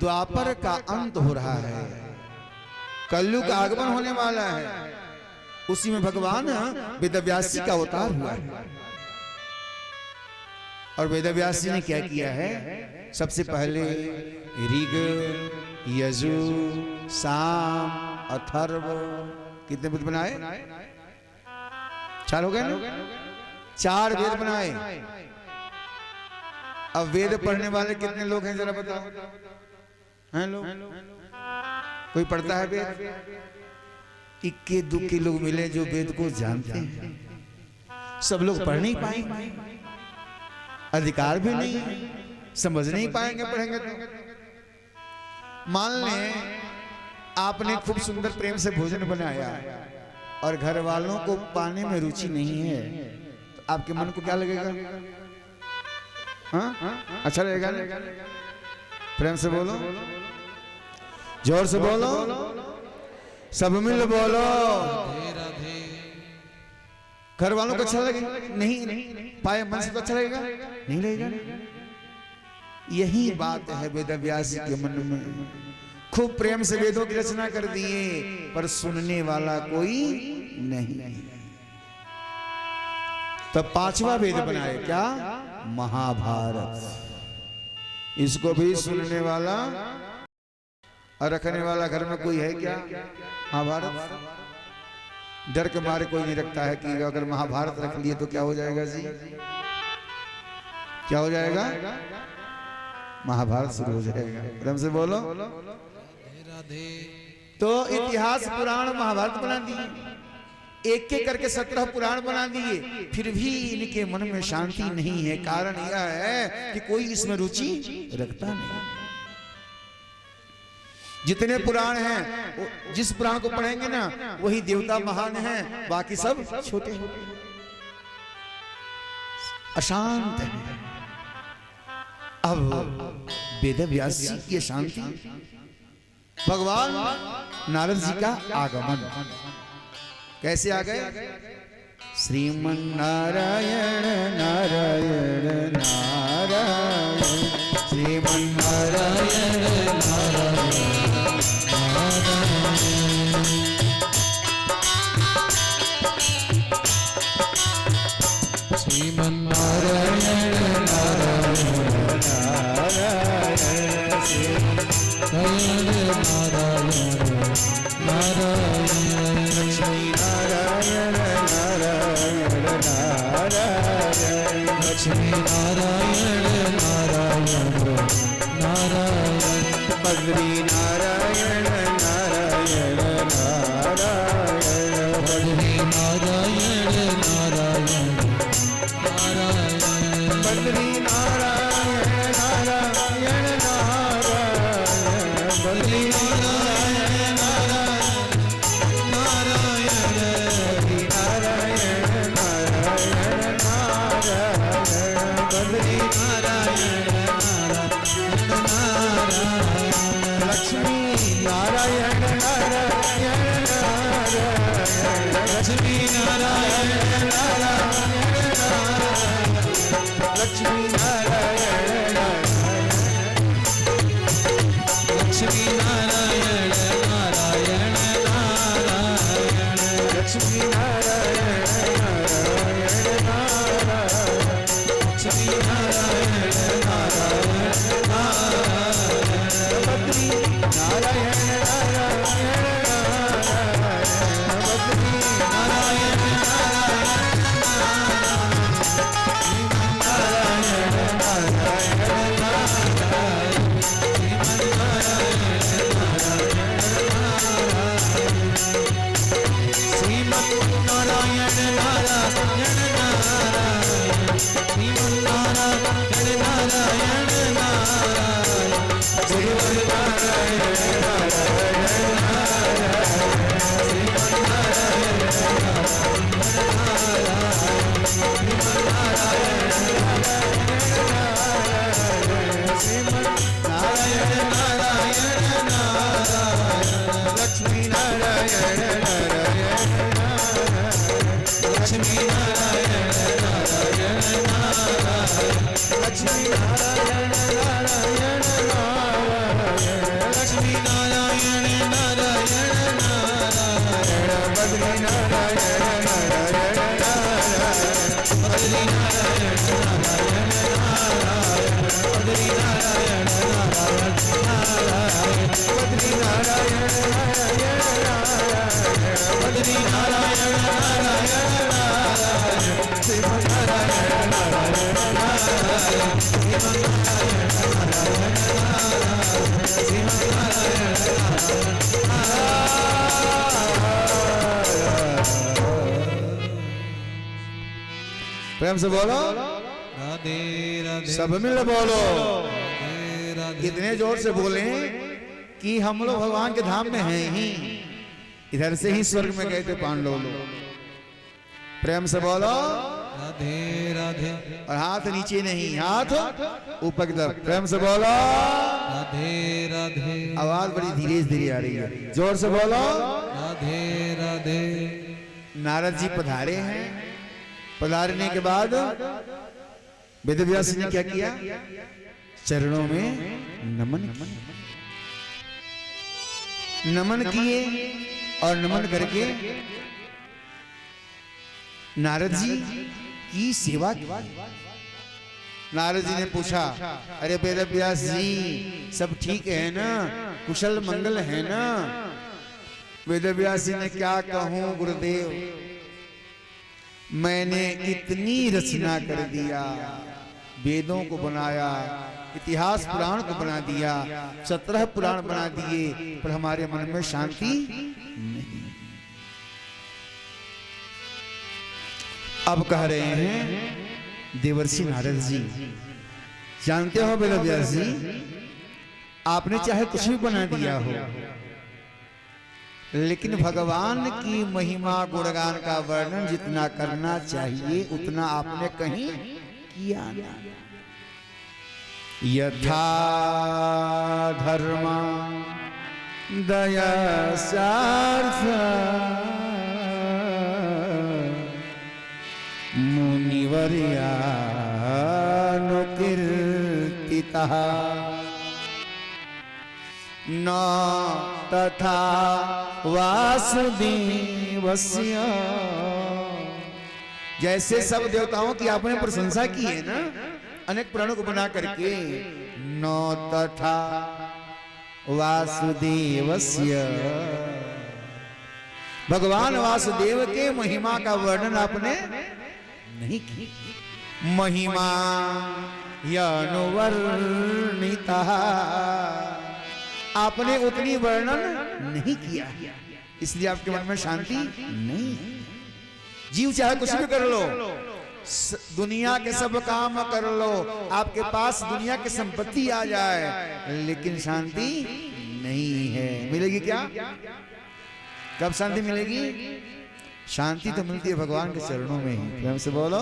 द्वापर का अंत हो रहा है कलयुग का आगमन होने वाला है उसी में भगवान वेदव्यासी का अवतार हुआ है और वेदव्यासी ने क्या किया है सबसे पहले ऋग यजु साम अथर्व कितने वेद बनाए 4 हो गए ना 4 वेद बनाए अब वेद पढ़ने वाले कितने लोग हैं जरा बताओ हैं लोग कोई पढ़ता है वेद इक्के दुक्के लोग मिले जो वेद को जानते हैं सब लोग पढ़ नहीं पाएंगे अधिकार भी नहीं समझ नहीं पाएंगे पढ़ेंगे तो मान लें आपने खूब सुंदर प्रेम से भोजन बनाया और घर वालों को पाने में रुचि नहीं है तो आपके मन को क्या लगेगा हाँ अच्छा लगेगा प्रेम से बोलो जोर से बोलो सब मिल बोलो घर वालों को अच्छा लगेगा नहीं पाए मन से तो अच्छा लगेगा नहीं लगेगा यही बात है वेदव्यास के मन में खूब प्रेम से वेदों की रचना कर दिए पर सुनने वाला कोई नहीं तब 5वां वेद बनाए क्या महाभारत इसको भी सुनने वाला और रखने वाला घर में कोई है क्या महाभारत डर के मारे कोई नहीं रखता है कि अगर महाभारत रख लिए तो क्या हो जाएगा जी क्या हो जाएगा महाभारत शुरू हो जाएगा प्रेम से बोलो तो इतिहास पुराण महाभारत बना दिए एक के करके 17 पुराण बना दिए फिर भी इनके मन में शांति नहीं है कारण यह है कि कोई इसमें रुचि रखता नहीं जितने पुराण हैं जिस पुराण को पढ़ेंगे ना वही देवता महान हैं बाकी सब छोटे हैं अशांत है अब वेदव्यास जी की शांति भगवान नारद जी का आगमन कैसे आ गए? श्रीमन नारायण नारायण नारायण, श्रीमन नारायण नारायण नारायण, श्रीमन नारायण नारायण नारायण, नारायण नारायण, लक्ष्मी नारायण नारायण नारायण, लक्ष्मी नारायण नारायण नारायण, बद्री नारायण नारायण नारायण, बद्री नारायण नारायण नारायण, बद्री नारायण नारायण नारायण, बद्री नारायण नारायण नारायण, बद्री नारायण नारायण नारायण, बद्री नारायण नारायण नारायण, लक्ष्मी नारायण नारायण नारायण, लक्ष्मी नारायण नारायण नारायण, लक्ष्मी नारायण नारायण, लक्ष्मी नारायण नारायण नारायण, लक्ष्मी नारायण नारायण नारायण, लक्ष्मी नारायण नारायण नारायण, बद्री नारायण नारायण नारायण, बद्री नारायण नारायण श्रीमन नारायण नारायण नारायण, श्रीमन नारायण नारायण नारायण, श्रीमन नारायण नारायण नारायण, श्रीमन नारायण श्रीमन नारायण नारायण नारायण, लक्ष्मी नारायण नारायण नारायण, लक्ष्मी नारायण नारायण नारायण, लक्ष्मी नारायण नारायण नारायण, लक्ष्मी नारायण नारायण नारायण, बद्री नारायण नारायण नारायण, बद्री नारायण नारायण नारायण, बद्री नारायण नारायण नारायण, बद्री नारायण नारायण नारायण, बद्री नारायण नारायण नारायण, श्रीमन नारायण नारायण नारायण, श्रीमन नारायण नारायण नारायण, श्रीमन नारायण प्रेम से बोलो, राधे राधे, सब मिल बोलो, राधे राधे, इतने जोर से बोले कि हम लोग भगवान के धाम में हैं ही, इधर से ही स्वर्ग में गए थे पांडव लोग। प्रेम से बोलो, राधे राधे, और हाथ नीचे नहीं, हाथ ऊपर की तरफ। प्रेम से बोलो, राधे राधे, आवाज बड़ी धीरे धीरे आ रही है, जोर से बोलो। राधे राधे, नारद जी पधारे हैं, पधारने के बाद वेदव्यास जी ने क्या किया? चरणों में नमन किए और नमन करके नारद जी की सेवा की। नारद जी ने पूछा, अरे वेदव्यास जी सब ठीक है ना, कुशल मंगल है ना? वेदव्यास जी ने क्या कहूं गुरुदेव, मैंने इतनी रचना कर दिया, वेदों को बनाया, इतिहास पुराण को बना दिया, 17 पुराण बना दिए, पर हमारे मन में शांति नहीं। अब कह रहे हैं देवर्षि नारद जी, जानते हो वेदव्यास जी, आपने चाहे कुछ भी बना दिया हो, लेकिन भगवान की महिमा गुणगान का वर्णन जितना करना चाहिए उतना आपने कहीं किया ना। यथा धर्म दया सार्थ वर्यानुकीर्तितः न तथा वासुदेवस्य। जैसे सब देवताओं की आपने प्रशंसा की है ना, अनेक प्राणों को बना करके, न तथा वासुदेवस्य, भगवान वासुदेव के महिमा का वर्णन आपने नहीं किया। महिमा यनुवर्णिता, आपने उतनी वर्णन नहीं किया, इसलिए आपके मन में शांति नहीं। जीव चाहे कुछ भी कर लो, दुनिया के सब काम कर लो, आपके पास दुनिया की संपत्ति आ जाए, लेकिन शांति नहीं है। मिलेगी क्या? कब शांति मिलेगी? शांति तो मिलती है भगवान के चरणों में ही। प्रेम से बोलो,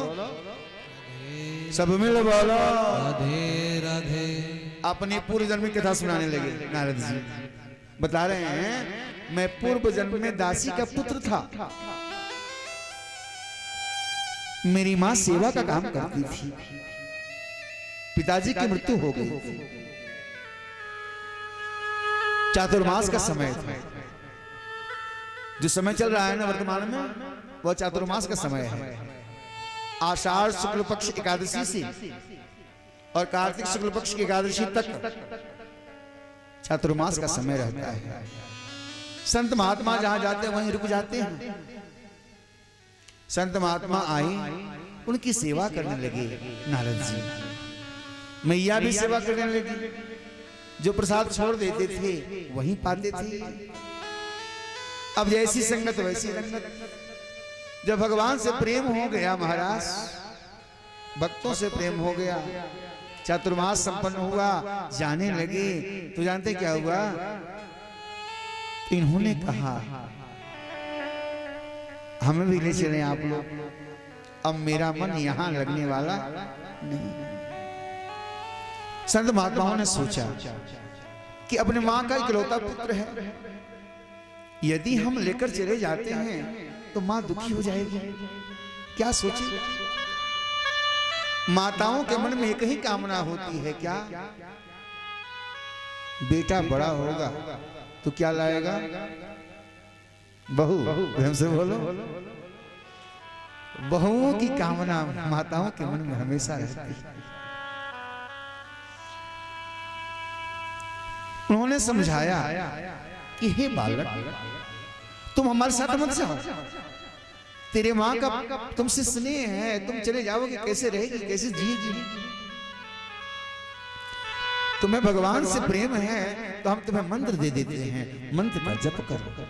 सब मिल बोलो राधे राधे। अपनी पूर्व जन्म की कथा सुनाने लगे नारद जी। बता रहे हैं, मैं पूर्व जन्म में दासी का पुत्र था, मेरी मां सेवा का काम करती थी, पिताजी की मृत्यु हो गई, चातुर्मास का समय था। जो समय चल रहा है ना वर्तमान में, वह चातुर्मास का समय है। आषाढ़ शुक्ल पक्ष एकादशी से और कार्तिक शुक्ल पक्ष की एकादशी तक चातुर्मास का समय रहता है। संत महात्मा जहां जाते हैं वहीं रुक जाते हैं। संत महात्मा आए, उनकी सेवा करने लगे नारद जी। मैया भी सेवा करने लगी, जो प्रसाद छोड़ देते थे वहीं पाते थे। अब जैसी संगत वैसी रंगत। जब भगवान से प्रेम हो गया महाराज, भक्तों से प्रेम हो गया, चातुर्मास संपन्न हुआ, जाने लगे, तो जानते क्या हुआ? इन्होंने कहा हमें भी ले चले आप लोग, अब मेरा मन यहां लगने वाला नहीं। संत महात्माओं ने सोचा कि अपने मां का इकलौता पुत्र है, यदि हम लेकर चले जाते हैं तो मां दुखी हो जाएगी। क्या सोचे? माताओं के मन में एक ही कामना होती है, क्या? बेटा बड़ा होगा तो क्या लाएगा? बहू। हमसे बोलो, बहुओं की कामना माताओं के मन में हमेशा रहती है। उन्होंने समझाया कि हे बालक, तुम हमारे साथ मत जाओ, तेरे मां का तुमसे स्नेह है, तुम चले जाओगे कैसे रहेगी, कैसे जिएगी? तुम्हें भगवान से प्रेम है तो हम तुम्हें मंत्र दे देते हैं, मंत्र का जप करो।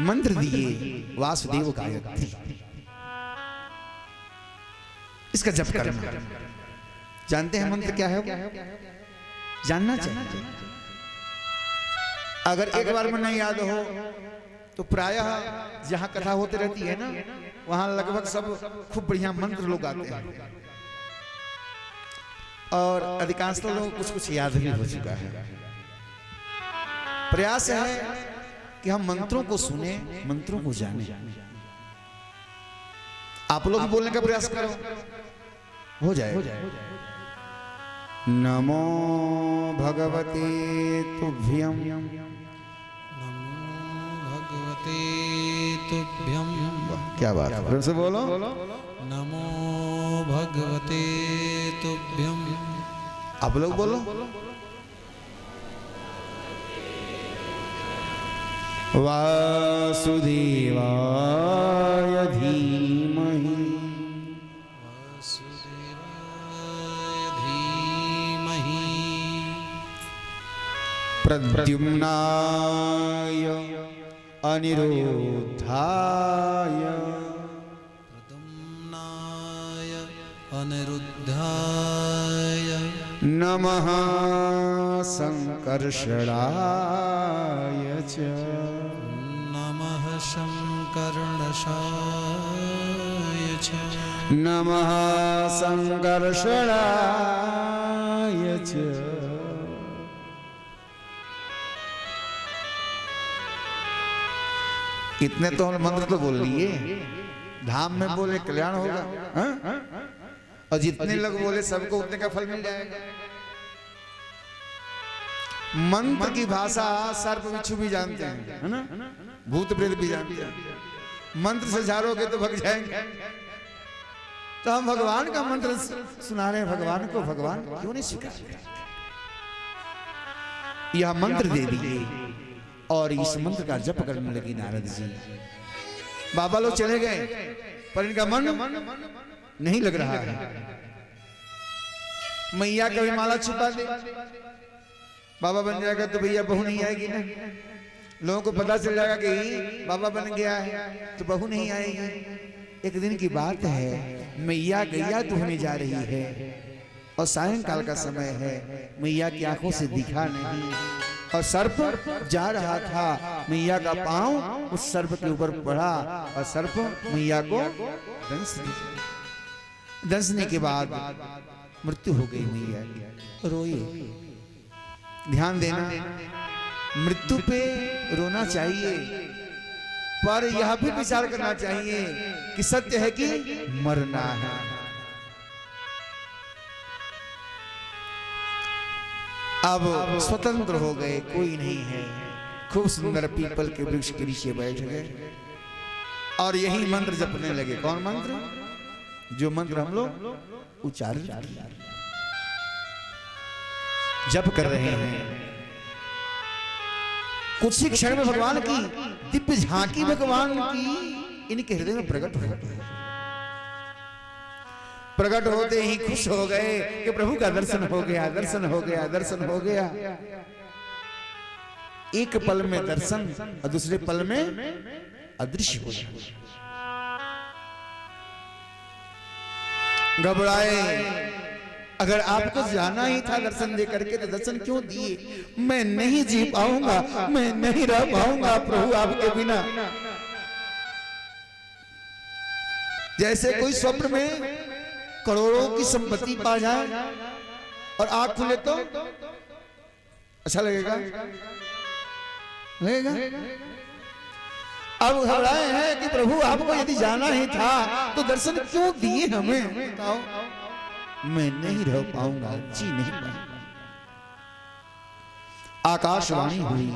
मंत्र दिए वासुदेव गायत्री, इसका जप करना। जानते हैं मंत्र क्या है? जानना चाहिए। अगर एक बार में नहीं याद हो तो प्रायः जहां कथा होती रहती है ना, वहां लगभग सब खूब बढ़िया मंत्र लोग आते हैं, और अधिकांश लोगों को कुछ कुछ याद भी हो चुका है। प्रयास है कि हम मंत्रों को सुने, मंत्रों को जाने। आप लोग बोलने का प्रयास करो, हो जाए। नमो भगवते तुभ्यं, नमो भगवते तुभ्यं। क्या बात है, फिर से बोलो। नमो भगवते तुभ्यं। आप लोग बोलो। वासुदेवाय धीमहि, वासुदेवाय धीमहि, प्रद्युम्नाय अनिरुद्धाय, प्रद्युम्नाय अनिरुद्धाय, नमः संकर्षणाय च, नमः संकर्षणाय च, नमः संकर्षणाय च। इतने तो हम मंत्र तो बोल लिए, धाम में बोले कल्याण होगा, हाँ? और जितने लोग बोले सबको उतने का फल मिल जाएगा। मंत्र की भाषा सर्प बिच्छू भी जानते हैं, है ना? भूत प्रेत भी जानते हैं। मंत्र से झाड़ोगे तो भग जाएंगे। तो हम भगवान का मंत्र सुना रहे हैं भगवान को, भगवान क्यों नहीं स्वीकार करते? यह मंत्र दे दिए और इस मंत्र का जप करने लगी नारद जी। बाबा लोग चले गए पर इनका मन नहीं लग रहा है। मैया कभी माला छुपा दे, बाबा बन जाएगा तो भैया बहू नहीं आएगी ना। लोगों को पता चल जाएगा कि बाबा बन गया है तो बहू नहीं आएगी। एक दिन की बात है, मैया गैया दुहने जा रही है और सायंकाल का समय है। मैया की आंखों से दिखा नहीं और सर्प जा रहा था। मैया का पांव उस सर्प के ऊपर पड़ा और सर्प मैया को दंसने के बाद मृत्यु हो गई मैया की। रोए। ध्यान देना, मृत्यु पे रोना चाहिए पर यह भी विचार करना चाहिए कि सत्य है कि मरना है। अब स्वतंत्र हो गए, कोई नहीं है। खूब सुंदर पीपल के वृक्ष के नीचे बैठ गए और यही मंत्र जपने लगे। कौन मंत्र? जो मंत्र हम लोग उच्चारण जप कर रहे हैं। कुछ ही क्षण में भगवान की दिव्य झांकी भगवान की इनके हृदय में प्रकट हो गई। प्रकट होते ही खुश हो गए कि प्रभु का दर्शन हो गया, दर्शन हो गया, दर्शन हो गया। एक पल में दर्शन और दूसरे पल में अदृश्य हो गया। घबराए। अगर आपको जाना ही था दर्शन दे करके तो दर्शन क्यों दिए? मैं नहीं जी पाऊंगा, मैं नहीं रह पाऊंगा प्रभु आपके बिना। जैसे कोई स्वप्न में करोड़ों की संपत्ति पा जाए और आंख खुले तो अच्छा लगेगा? लगेगा? अब घबराए हैं कि प्रभु आपको यदि जाना ही था तो दर्शन क्यों दिए हमें? बताओ। मैं नहीं रह पाऊंगा, जी नहीं पाऊंगा। आकाशवाणी हुई,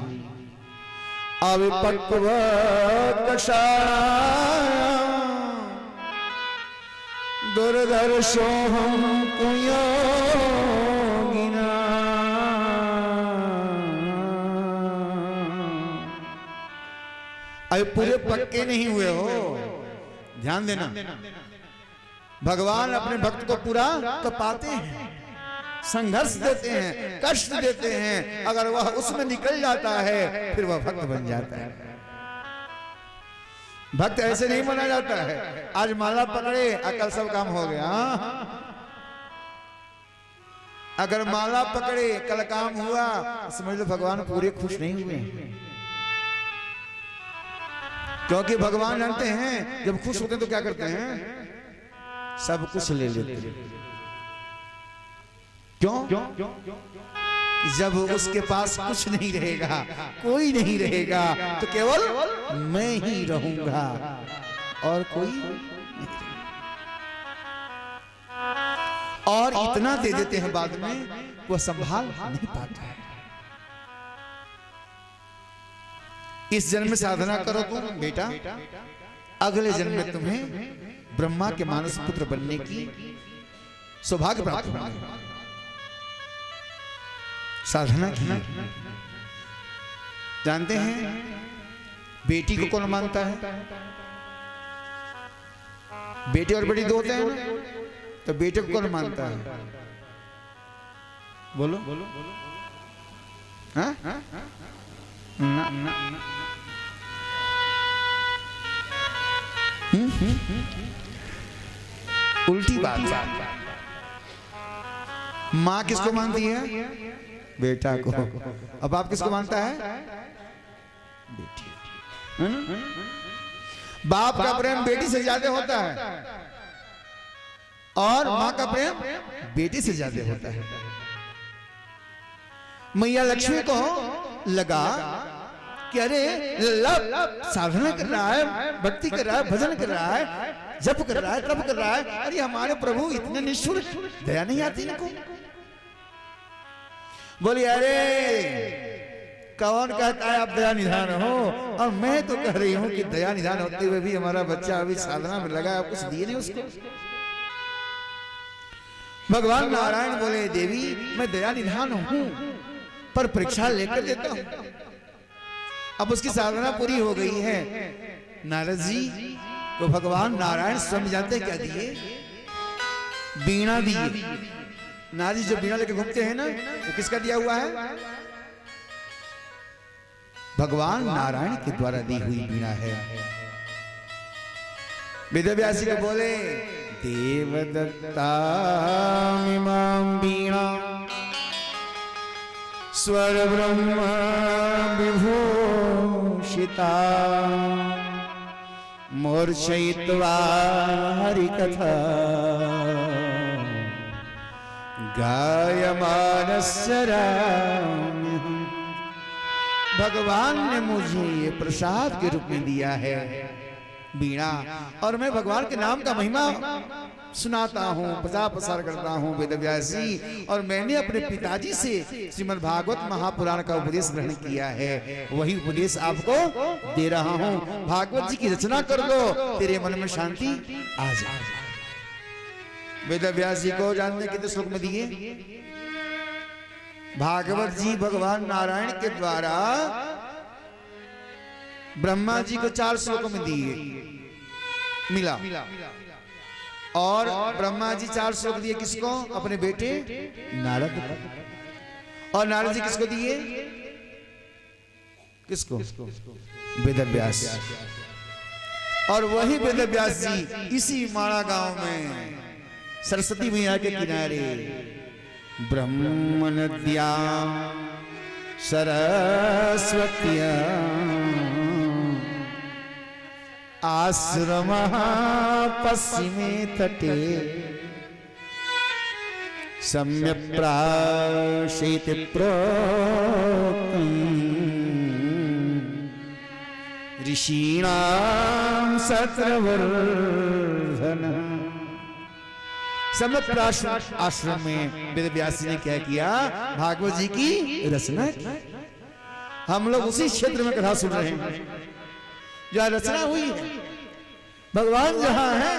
अविपक्व कषाय दुर्दर्शो हम कुयोगिना। अभी पूरे पक्के नहीं हुए हो, ध्यान देना। भगवान अपने भक्त को पूरा तपाते हैं, संघर्ष देते हैं, कष्ट देते हैं। अगर वह उसमें निकल जाता है फिर वह भक्त बन जाता है। भक्त ऐसे नहीं माना जाता है आज माला पकड़े अकल सब काम हो गया। अगर माला पकड़े कल काम हुआ समझ लो भगवान पूरे खुश नहीं हुए। क्योंकि भगवान जानते हैं जब खुश होते हैं तो क्या करते हैं? सब कुछ ले लेते हैं। क्यों? जब उसके पास कुछ नहीं रहेगा, कोई नहीं रहेगा तो केवल मैं ही रहूंगा और कोई नहीं। और इतना दे देते हैं बाद में वो संभाल नहीं पाता है। इस जन्म में साधना करो तुम बेटा, अगले जन्म में तुम्हें ब्रह्मा के मानस पुत्र बनने की सौभाग्य प्राप्त होगा। साधना की जानते हैं बेटी को कौन मानता है? बेटे और बेटी दो होते हैं ना, तो बेटे को कौन मानता है? बोलो हाँ? ना, ना, ना। उल्टी बात। माँ किसको मानती है? बेटा को। अब आप किसको मानता है? बेटी, है ना? बाप का प्रेम बेटी से ज्यादा होता है और माँ का प्रेम बेटी से ज्यादा होता है। मैया लक्ष्मी को लगा कि अरे साधना कर रहा है, भक्ति कर रहा है, भजन कर रहा है, जप कर रहा है, तप कर रहा है, अरे हमारे प्रभु इतने निष्ठुर, दया नहीं आती इनको? बोली अरे कौन कहता है आप दया निधान हो, और मैं तो कह रही हूं कि दया निधान होते हुए भी हमारा बच्चा अभी साधना में लगा, आप कुछ दिए नहीं उसको। भगवान नारायण बोले देवी मैं दया निधान हूं, पर परीक्षा लेकर देता हूं। अब उसकी साधना पूरी हो गई है। नारद जी को भगवान नारायण स्वयं जानते क्या दिए? बीणा दिए। नारद जी जो बीणा लेके घूमते हैं ना, वो किसका दिया हुआ है? भगवान नारायण के द्वारा दी हुई बीणा है। वेदव्यास को बोले देवदत्ता इमां बीणा स्वर ब्रह्म विभूषिता मूर्छयित्वा हरिकथा गायमानस्य राम्यहम्। भगवान ने मुझे ये प्रसाद के रूप में दिया है बीणा, और मैं भगवान के नाम का महिमा सुनाता हूँ, प्रचार प्रसार करता हूँ वेदव्यास जी। और मैंने अपने पिताजी से श्रीमद् भागवत महापुराण का उपदेश ग्रहण किया है, वही उपदेश आपको दे रहा हूँ। भागवत जी की रचना कर दो, तेरे मन में शांति आ जाए। वेदव्यास जी को जानने कितने श्लोक में दिए? भागवत जी भगवान नारायण के द्वारा ब्रह्मा जी को 4 श्लोकों में दिए मिला, और ब्रह्मा जी 4 श्लोक दिए किसको? अपने बेटे नारद को। और नारद जी किसको दिए? किसको? वेदव्यास। और वही वेदव्यास जी इसी माणा गांव में सरस्वती मैया के किनारे ब्रह्म नद्यां सरस्वत्या आश्रमः पश्चिमे तटे सम्यक् प्राशीति प्रोक्तम् ऋषीणां सत्रवर्धनः। सम्यक् आश्रम में वेदव्यास जी ने क्या किया? भागवत जी की रचना की। हम लोग उसी क्षेत्र में कथा सुन रहे हैं जहां रचना हुई है। भगवान जहां है,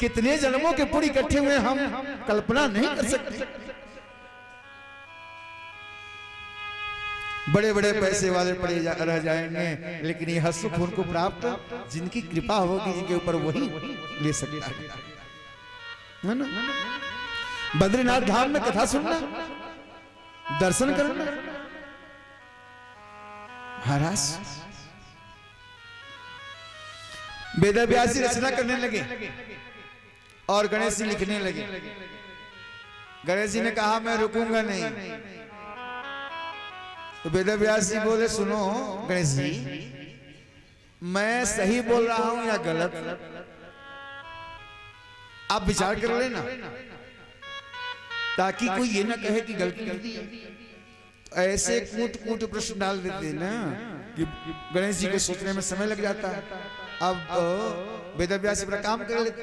कितने जन्मों के पुण्य इकट्ठे हुए हम कल्पना नहीं कर सकते। बड़े बड़े पैसे वाले पड़े रह जाएंगे, लेकिन यह सुख उनको प्राप्त जिनकी कृपा होगी, जिनके ऊपर वही ले सकता है ना। बद्रीनाथ धाम में कथा सुनना, दर्शन करना, महाराज वेदव्यास जी रचना करने लगे और गणेश जी लिखने लगे। गणेश जी ने कहा मैं रुकूंगा नहीं। तो वेदव्यास जी बोले सुनो गणेश जी, मैं सही बोल रहा हूं या गलत, आप विचार कर लेना, ताकि कोई ये ना कहे कि गलती कर दी। ऐसे कूट कूट प्रश्न डाल देते ना कि गणेश जी को सोचने में समय लग जाता है। अब वेदव्यास जी अपना काम कर लेते।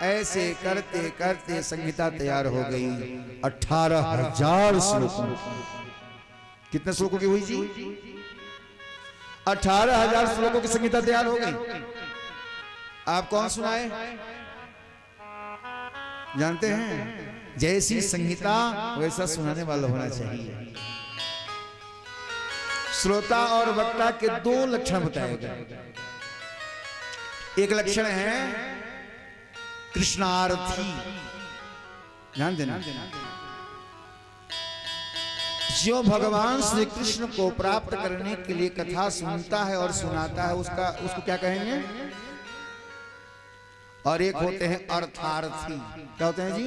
ऐसे करते करते संहिता तैयार हो गई 18,000 श्लोकों। कितने श्लोकों की हुई जी? 18,000 श्लोकों की संहिता तैयार हो गई। आप कौन सुनाए? जानते हैं, जैसी संहिता वैसा सुनाने वाला होना चाहिए। श्रोता और वक्ता के 2 लक्षण बताए गए। एक लक्षण है कृष्णार्थी, ध्यान देना, जो भगवान श्री कृष्ण को प्राप्त करने के लिए कथा सुनता है और सुनाता है, उसको क्या कहेंगे? और एक होते हैं अर्थार्थी। क्या होते हैं जी?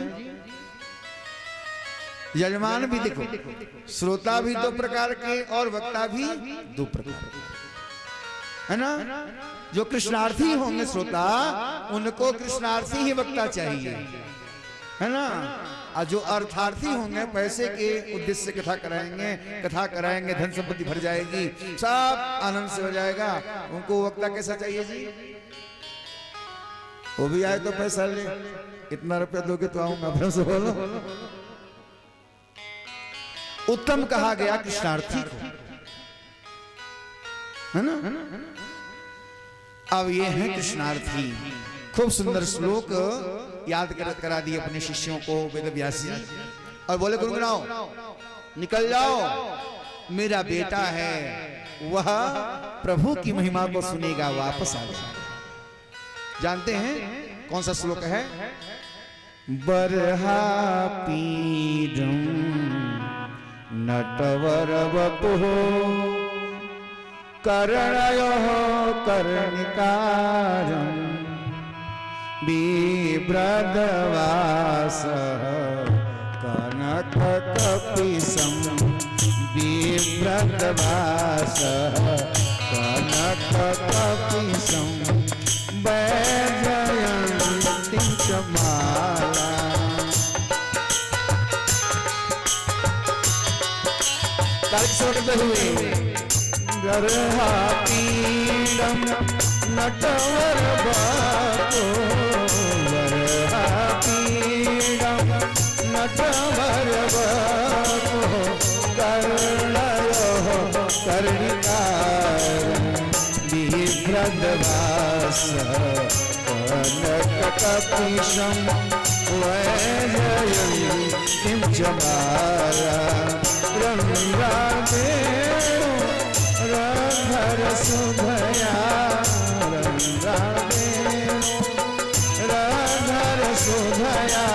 यजमान भी देखो, श्रोता भी 2 प्रकार के और वक्ता भी 2 प्रकार के, है ना। जो कृष्णार्थी होंगे श्रोता, उनको कृष्णार्थी ही वक्ता चाहिए, है ना। और जो अर्थार्थी होंगे पैसे के उद्देश्य से कथा कराएंगे धन संपत्ति भर जाएगी, सब आनंद से हो जाएगा। उनको वक्ता कैसा चाहिए जी? वो भी आए तो पैसा ले, इतना रुपया दोगे तो आऊंगा, फिर से बोलो। उत्तम कहा गया कृष्णार्थी को, है ना? अब ये है कृष्णार्थी। खूब सुंदर श्लोक याद करा दिए अपने शिष्यों को वेद व्यासी, और बोले गुनगुनाओ, निकल जाओ, मेरा बेटा है वह प्रभु की महिमा को सुनेगा, वापस आ जाएगा। जानते हैं कौन सा श्लोक है? बरहा पीडम नटवर वपुः कर्णयोः कर्णिकारम् बिभ्रद्वासः कनककपिशं बिभ्रद्वासः कनककपिशं वैजयन्तीं च माला। हुए गर्हापीडं नटवर बापो, गर्हापीडं नटवर बापो कर्णयोः कर्णिकारं बिभ्रद्वासः कनककपिशं वैजयन्तीं च माला। रंगादेव सुधया, रंगादेव सुधया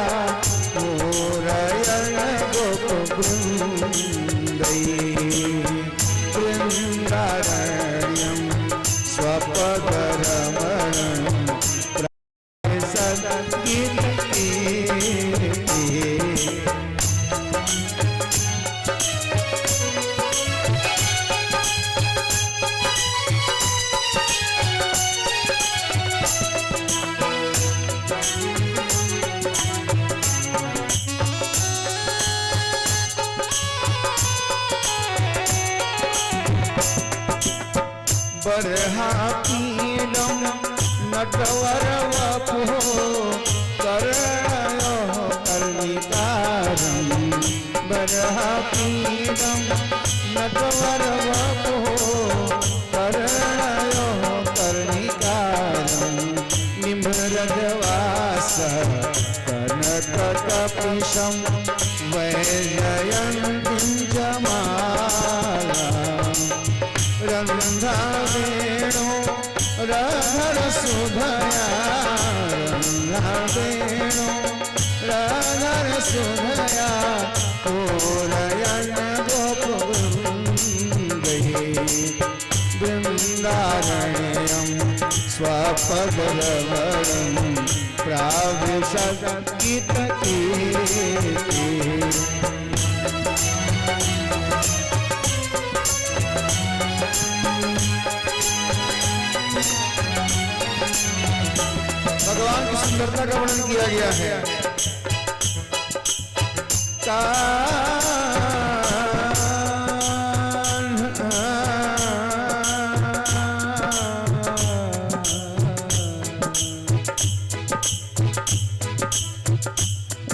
पूरयन गोपवृन्दै वृन्दारण्यं स्वपदरमणं सद्गीते। बर्हापीडं नटवर वपुः कर्णयोः कर्णिकारं, बर्हापीडं नटवर वपुः कर्णयोः कर्णिकारं बिभ्रद्वासः कनककपिशं वैजयन्तीं च माला। रंगावेणो रघरसुधया, रंगावेणो रघरसुधया पूरयन गोपवृन्दै वृन्दारण्यं स्वपदरमणं प्राविशद्गीतकीर्ति। भगवान की सुंदरता का वर्णन किया गया है।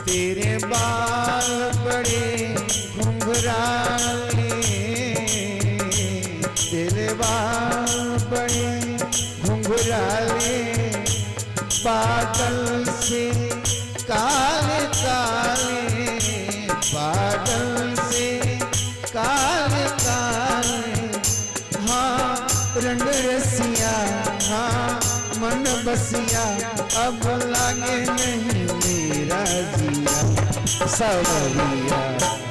तेरे बाल बड़े घुंघराले, तेरे बाल बड़े घुंघराले, बादल से काले काले, बादल से काले काले। हाँ रंग रसिया, हाँ मन बसिया, अब लागे नहीं मेरा जिया, सवरिया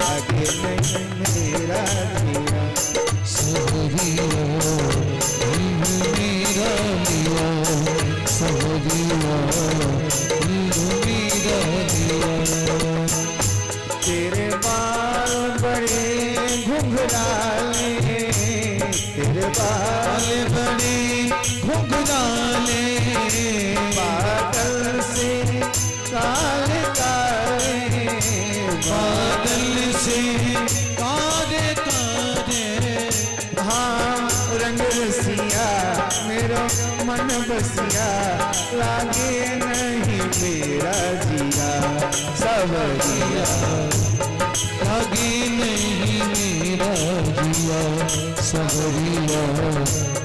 आगे नहीं मेरा जिया, सवरिया मेरा लिया, सवरिया मेरा लिया। तेरे बाल बड़े घुंघराले, तेरे बाल बड़े घुंघराले, बादल से काले काले, पागल से कारे कारे हाँ रंग रसिया मेरो मन बसिया लागे नहीं मेरा जिया सवरिया लागे नहीं मेरा जिया सवरिया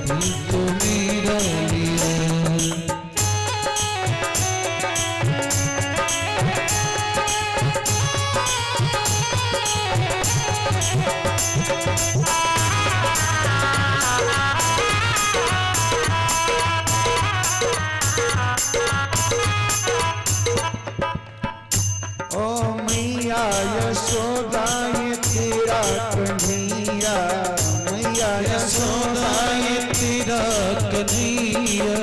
तू तो मेरा लिया ओ मैया यशोदा ये तेरा कन्हैया मैया यशोदा ये तेरा कन्हैया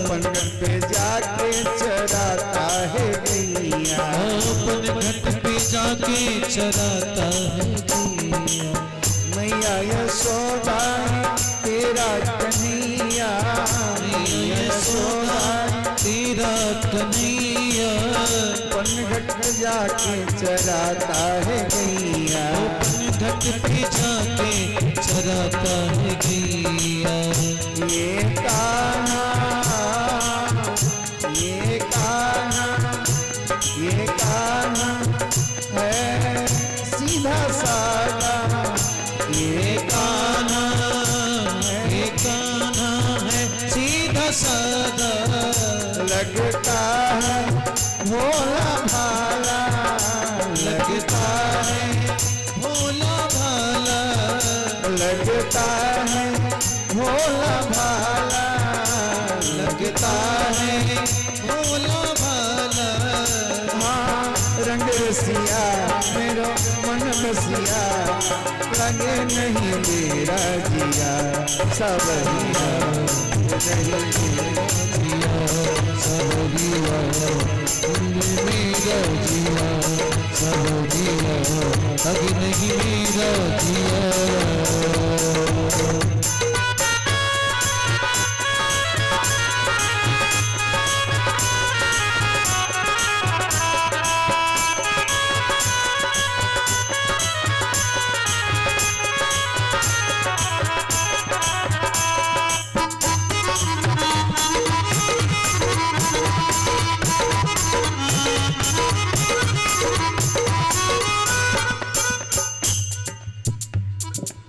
पंडन पे जाके चराता है गैया अपन घट पे जाके चराता है गैया मैया यशोदा तेरा कन्हैया मैया यशोदा तेरा कन्हैया पनघट जाके चराता है गैया अपन घट पे जाके चराता है गैया ये कान्हा ये कान्हा ये कान्हा है सीधा सादा ये कान्हा है सीधा सादा लगता है भोला भाला लगता है भोला भाला लगता है भोला भाला लगता है भोला भाला हाँ रंग रसिया मेरो मन बसिया लगे नहीं मेरा जिया सवरिया नहीं मेरा जिया सवरिया मेरा जिया सवरिया अभी नहीं मेरा जिया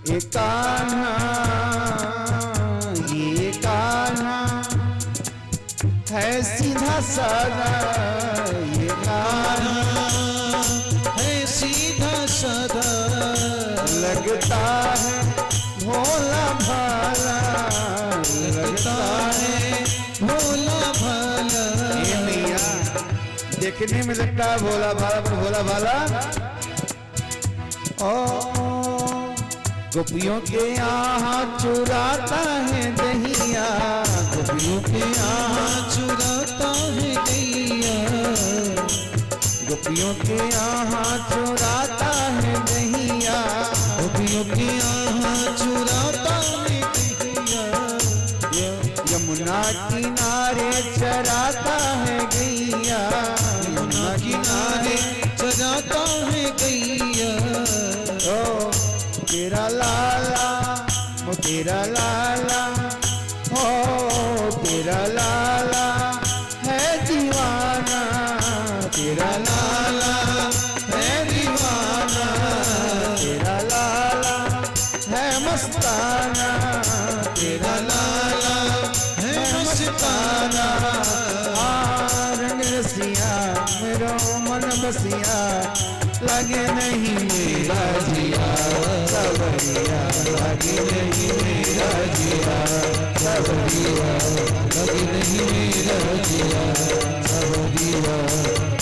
ये कान्हा है सीधा सादा ये कान्हा है सीधा सादा लगता है भोला भाला लगता है भोला भाला ये मैया देखने में लगता है भोला भाला पर भोला भाला ओ गोपियों के यहाँ चुराता है दहिया गोपियों के यहाँ चुराता है गैया गोपियों के यहाँ चुराता है दहिया गोपियों के यहाँ चुराता है गैया यमुना किनारे चराता है गैया यमुना किनारे चराता है गैया ओ तेरा लाला ओ तेरा लाला हो तेरा लाला है दीवाना तेरा लाला है दीवाना तेरा लाला है मस्ताना तेरा लाला है मस्ताना रंग रसिया मेरो मन बसिया लगे नहीं मेरा जिया सवरिया लगे नहीं मेरा जिया सवरिया लगे नहीं मेरा जिया सवरिया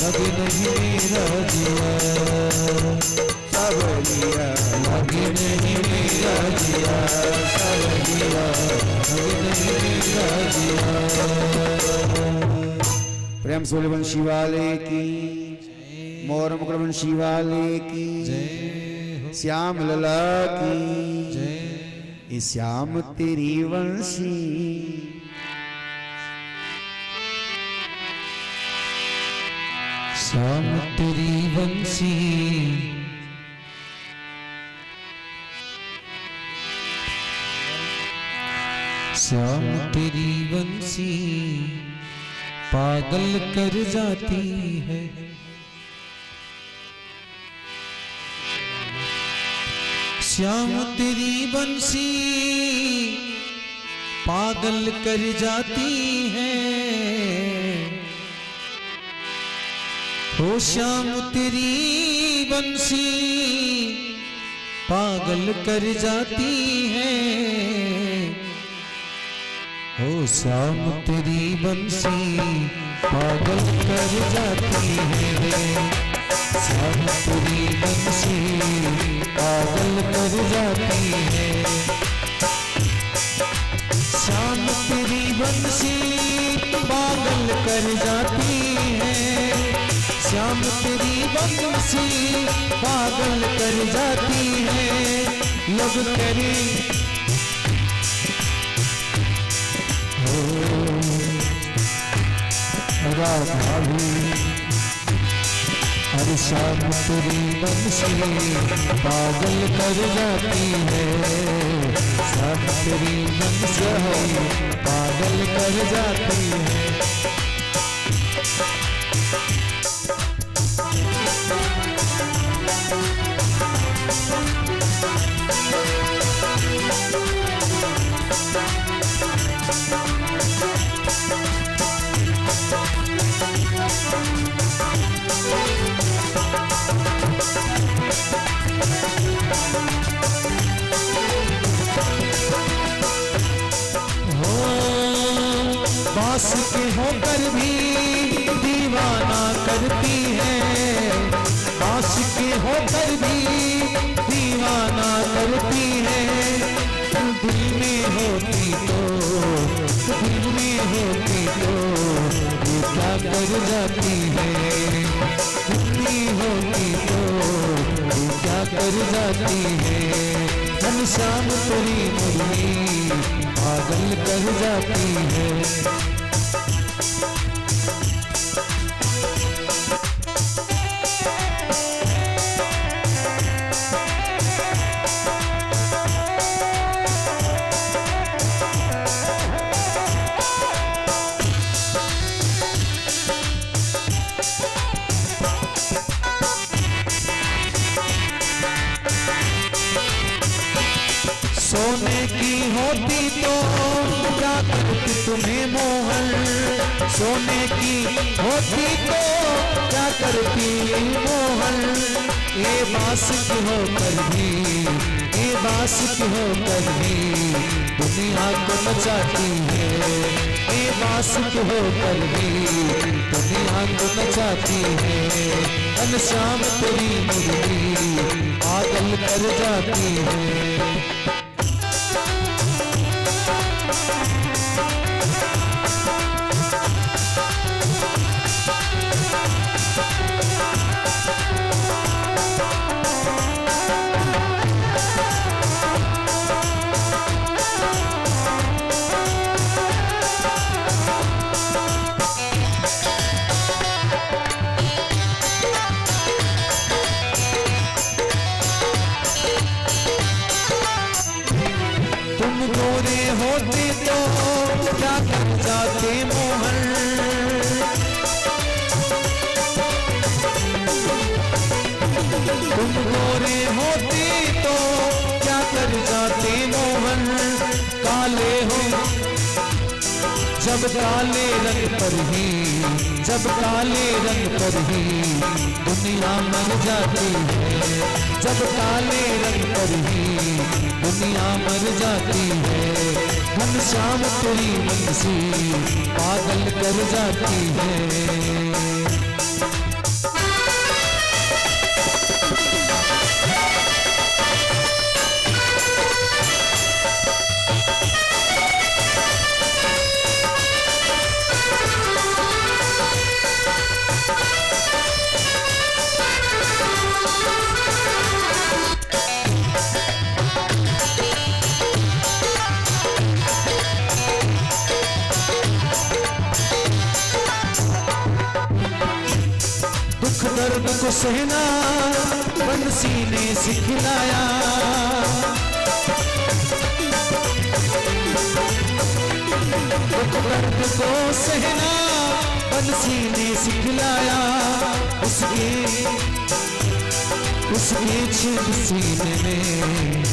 लगे नहीं मेरा जिया सवरिया लगे नहीं मेरा जिया सवरिया लगे नहीं मेरा जिया प्रेम से बोले बंशी वाले की मोर मुकुट बंशी वाले की श्याम लला की ये श्याम तेरी वंशी श्याम तेरी बंसी श्याम तेरी बंसी पागल कर जाती है। श्याम तेरी बंसी पागल कर जाती है। हो श्याम तेरी बंसी पागल कर जाती है। हो श्याम तेरी बंसी पागल कर जाती है। श्याम तेरी बंसी पागल कर जाती है। श्याम तेरी बंसी पागल कर जाती है। श्याम तेरी बंसी पागल कर जाती है। लब करे राधा भी हर श्याम तेरी बंसी पागल कर जाती है। श्याम तेरी बंसी पागल कर जाती है। बास के होकर भी दीवाना करती है। बास के होकर भी दीवाना करती है। दिल में होती तो दिल में होती तो ये क्या कर जाती है। दिल में होती तो ये क्या कर जाती है। हम श्याम तेरी मुरली पागल कर जाती है। सोने की होती तो क्या करती तुम्हें मोहन। सोने की होती तो क्या करती मोहन। ये बास की होकर भी ये बास की होकर भी दुनिया को नचाती है। ये बास की होकर भी दुनिया को नचाती है। घनश्याम तेरी मुरली पागल कर जाती है। गोरे होते तो क्या कर जाते मोहन। तुम गोरे होते तो क्या कर जाते मोहन। काले हो जब काले रंग पर ही जब काले रंग पर ही दुनिया मर जाती है। जब काले रंग पर ही दुनिया मर जाती है। घनश्याम तेरी बंसी पागल कर जाती है। दर्द को सहना बंसी ने सिखलाया। दुख दर्द को सहना बंसी ने सिखलाया। उसके छेद सीने में,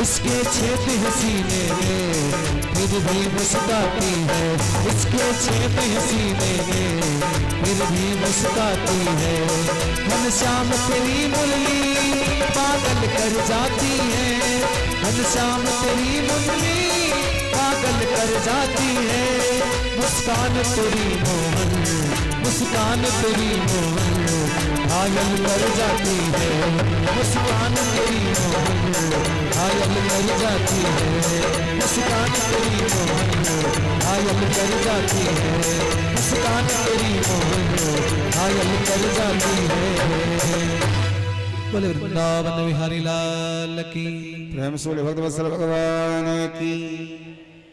उसके छेद सीने में फिर भी मुस्काती है। उसके छेद सीने में फिर भी मुस्काती है। घनश्याम तेरी मुरली पागल कर जाती है। घनश्याम तेरी मुरली पागल कर जाती है। मुस्कान तेरी मोहन, मुस्कान तेरी मोहन घायल कर जाती है। मुस्कान तेरी मोहन घायल कर जाती है। मुस्कान तेरी मोहन घायल कर जाती है। मुस्कान तेरी मोहन घायल कर जाती है। बोले वृंदावन बिहारी लाल की। प्रेम से बोले भक्त वत्सल भगवान की।